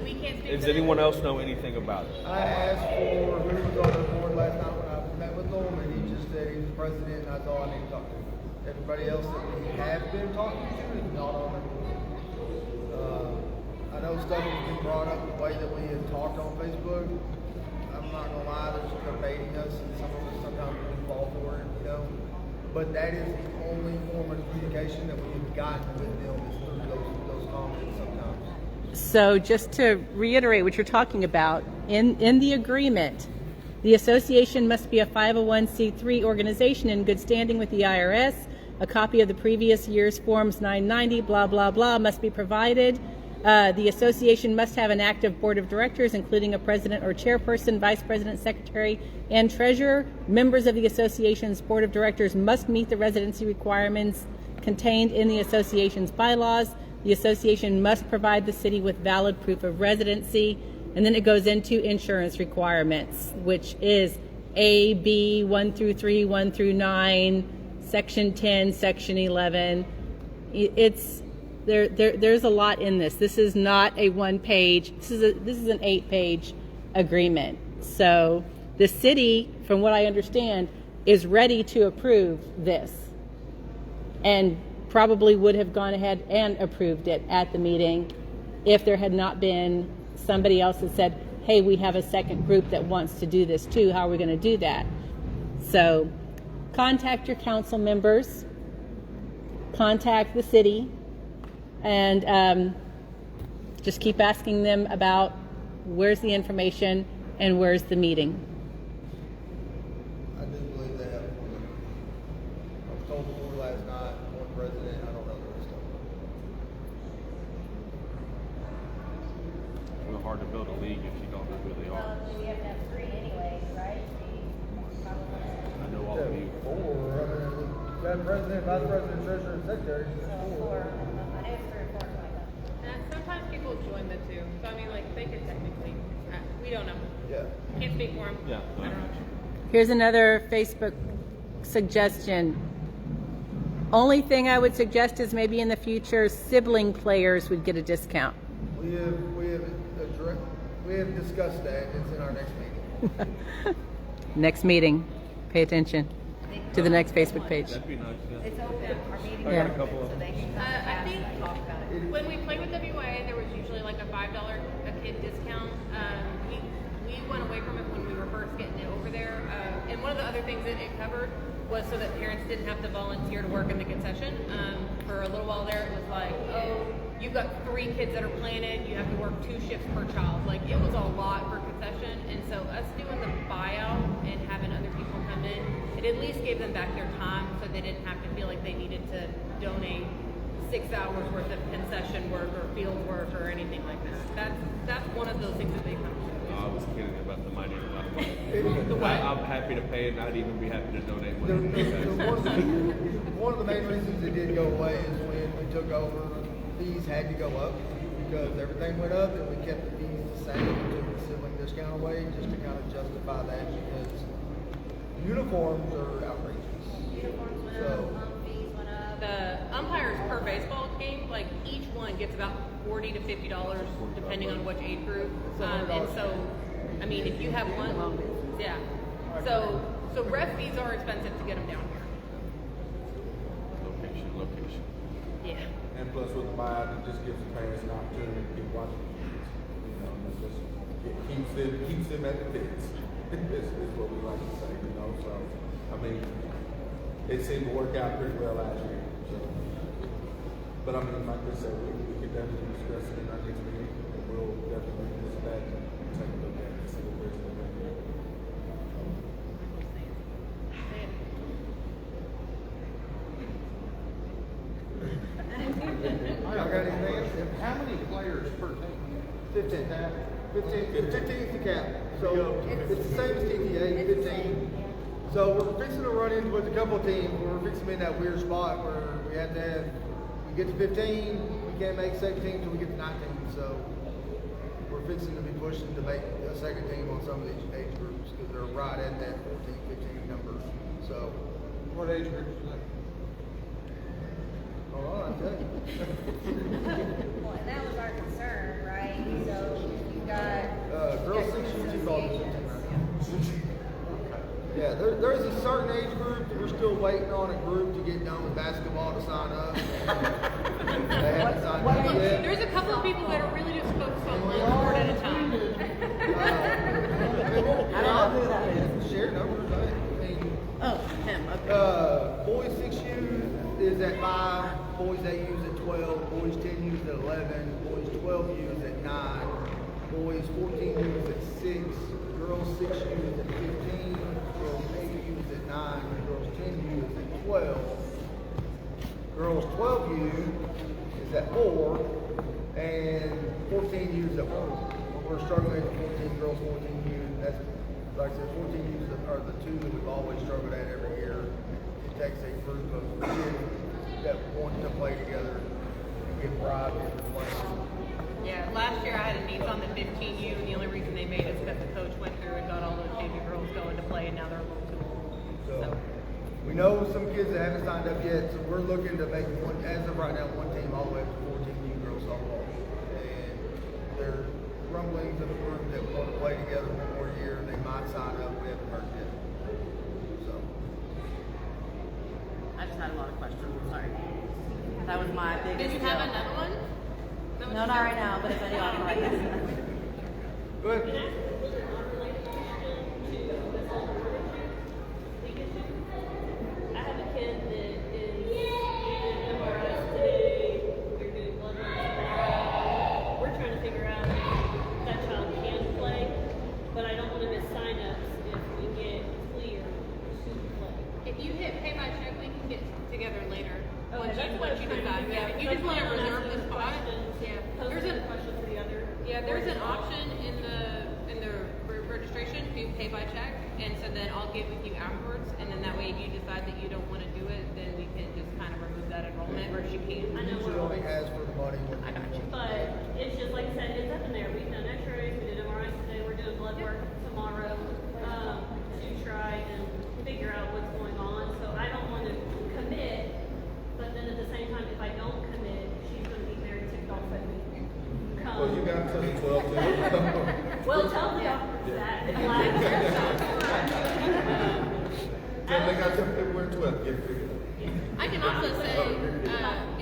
we can't speak does for anyone them. else know anything about it? I asked for who was on the board last night when I met with him, and he just said he was president, and that's all I need to talk to. Everybody else that we have been talking to is not on the board. I know stuff has been brought up the way that we had talked on Facebook. I'm not gonna lie, there's debating us, and some of us sometimes we fall for it, you know. But that is the only form of communication that we have gotten with them is through those comments sometimes. So just to reiterate what you're talking about, in the agreement, the association must be a 501c3 organization in good standing with the IRS. A copy of the previous year's Forms 990, blah, blah, blah, must be provided. The association must have an active board of directors, including a president or chairperson, vice president, secretary, and treasurer. Members of the association's board of directors must meet the residency requirements contained in the association's bylaws. The association must provide the city with valid proof of residency. And then it goes into insurance requirements, which is A, B, 1 through 3, 1 through 9, Section 10, Section 11. There's a lot in this. This is not a one-page. This is an 8-page agreement. So the city, from what I understand, is ready to approve this, and probably would have gone ahead and approved it at the meeting if there had not been somebody else that said, hey, we have a second group that wants to do this too. How are we going to do that? So contact your council members, contact the city, and just keep asking them about where's the information and where's the meeting. I do believe they have one. I was told before last night, one president, I don't know the rest of them. It's real hard to build a league if you don't know who they are. We have to have 3 anyway, right? I know all of you. 4. You got president, vice president, treasurer, and secretary. Sometimes people join the two. So I mean, like, they could technically. We don't know. Yeah. Can't speak for them. Yeah. I don't know. Here's another Facebook suggestion. Only thing I would suggest is maybe in the future, sibling players would get a discount. We have discussed that. It's in our next meeting. Next meeting, pay attention to the next Facebook page. That'd be nice. Yeah. It's open. Our meeting I Yeah. got a couple of so them. they can come I think and talk about it. when we played with WA, there was usually like a $5 a kid discount. We went away from it when we were first getting it over there. And one of the other things that it covered was so that parents didn't have to volunteer to work in the concession. For a little while there, it was like, oh, you've got 3 kids that are planted, you have to work 2 shifts per child. Like, it was a lot for concession. And so us doing the buyout and having other people come in, it at least gave them back their time so they didn't have to feel like they needed to donate 6 hours worth of concession work or field work or anything like that. That's one of those things that they come to. I was kidding about the minute amount of money. I'm happy to pay, and I'd even be happy to donate money. One of the main reasons it did go away is when we took over, fees had to go up because everything went up, and we kept the fees the same and took the sibling discount away just to kind of justify that because uniforms are outrageous. Uniforms went So, up, fees went up. The umpires per baseball game, like each one gets about $40 to $50 depending on which age group. And so, I mean, if you have one, yeah. So ref fees are expensive to get them down here. Location. Yeah. And plus with the buyout, it just gives the parents an opportunity to keep watching the kids. You know, and it keeps them at the pits. is what we like to say, you know. So, I mean, it seemed to work out pretty well last year. So, but I mean, like I said, we could definitely discuss it in our next meeting, and we'll definitely visit that and take a look at it and see what there's in there. y'all got anything else? How many players per team? 15. 15 is the cap. So it's the same as TTA, 15. So we're fixing to run into with a couple of teams. We're fixing to be in that weird spot where we have to have, we get to 15, we can't make 17 until we get to 19. So we're fixing to be pushing to make a second team on some of these age groups because they're right at that 14, 15 number. So What age group is that? hold on, I'll tell you. Well, and that was our concern, right? So you've got Girls 6U, 2 ball. Yeah, there's a certain age group that we're still waiting on a group to get done with basketball to sign up. They haven't signed up yet. There's a couple of people that are really just focused on one sport at a time. I don't know who that is. Share numbers, right? I mean, Oh, him, okay. boys 6U is at 5, boys 8U is at 12, boys 10U is at 11, boys 12U is at 9, boys 14U is at 6, girls 6U is at 15, girls 8U is at 9, and girls 10U is at 12. Girls 12U is at 4, and 14 U's that we're struggling at 14 girls, 14 U's. That's, like I said, 14 U's are the two that we've always struggled at every year. It takes a group of kids that want to play together and get pride in the play. Yeah, last year I had a niece on the 15U, and the only reason they made it is because the coach went through and got all those baby girls going to play, and now they're a little too old. So we know some kids that haven't signed up yet, so we're looking to make one, as of right now, one team all the way up to 14U girls softball. And there are rumblings of a group that want to play together one more year, and they might sign up. We haven't heard yet. So I just had a lot of questions. Sorry. That was my biggest. Did you have another one? No, not right now, but if any offer right now. Go ahead. I have a kid that is doing MRIs today. They're doing blood work tomorrow. We're trying to figure out if that child can play, but I don't want to miss signups if we get clear to play. If you hit pay by check, we can get together later. Okay, that's what Once you I was trying to decide. figure Yeah, out. if you just want to reserve the spot. There's a question for the other. Yeah, there's an option in the registration to pay by check, and so then I'll get with you afterwards, and then that way if you decide that you don't want to do it, then we can just kind of remove that enrollment, or she can. I know She only has for the money. I got you. But it's just like I said, it's up in there. We've done x-rays, we did MRIs today, we're doing blood work tomorrow to try and figure out what's going on. So I don't want to commit, but then at the same time, if I don't commit, she's going to be very ticked off at me. Well, you got until the 12th to. Well, tell the doctors that. Then they got till February 12th. Get it figured out. I can also say,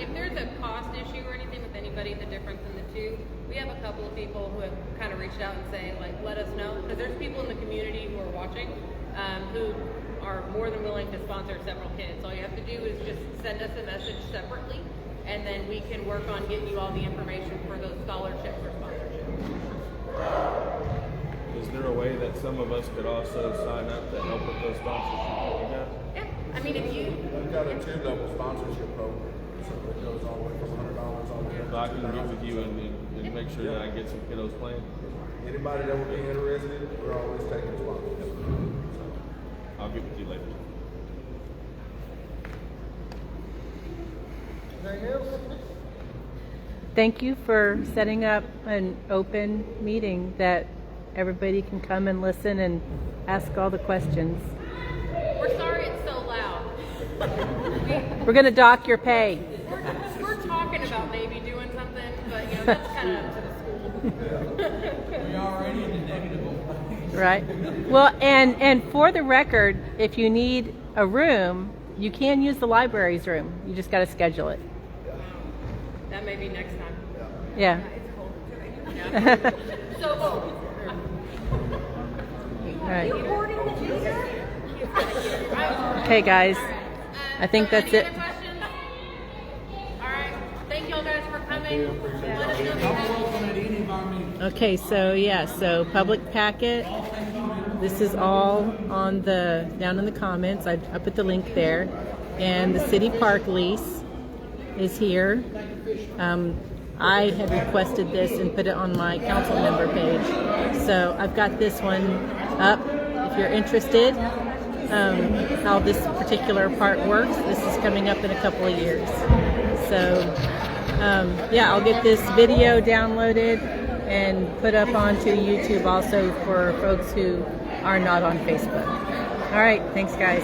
if there's a cost issue or anything with anybody, the difference in the two, we have a couple of people who have kind of reached out and saying, like, let us know, because there's people in the community who are watching, who are more than willing to sponsor several kids. All you have to do is just send us a message separately, and then we can work on getting you all the information for those scholarships or sponsorships. Is there a way that some of us could also sign up to help with those sponsorships that you got? Yeah, I mean, if you... We've got a 2-level sponsorship program, so it goes all the way from $100 all the way up So I can get with you and make sure that I get some kiddos playing. Anybody that would be interested, we're always taking sponsors. I'll get with you later. Anything else? Thank you for setting up an open meeting that everybody can come and listen and ask all the questions. We're sorry it's so loud. We're going to dock your pay. We're talking about maybe doing something, but you know, that's kind of up to the school. We're already in the negative. Right. Well, and for the record, if you need a room, you can use the library's room. You just got to schedule it. That may be next time. Yeah. It's cold today. So cold. All right. Okay, guys. I think that's it. Any other questions? All right. Thank y'all guys for coming. Let us know if you have Okay, so yeah, so public packet. This is all on the down in the comments. I put the link there, and the city park lease is here. I had requested this and put it on my council member page, so I've got this one up. If you're interested, how this particular part works, this is coming up in a couple of years. So yeah, I'll get this video downloaded and put up onto YouTube also for folks who are not on Facebook. All right, thanks guys.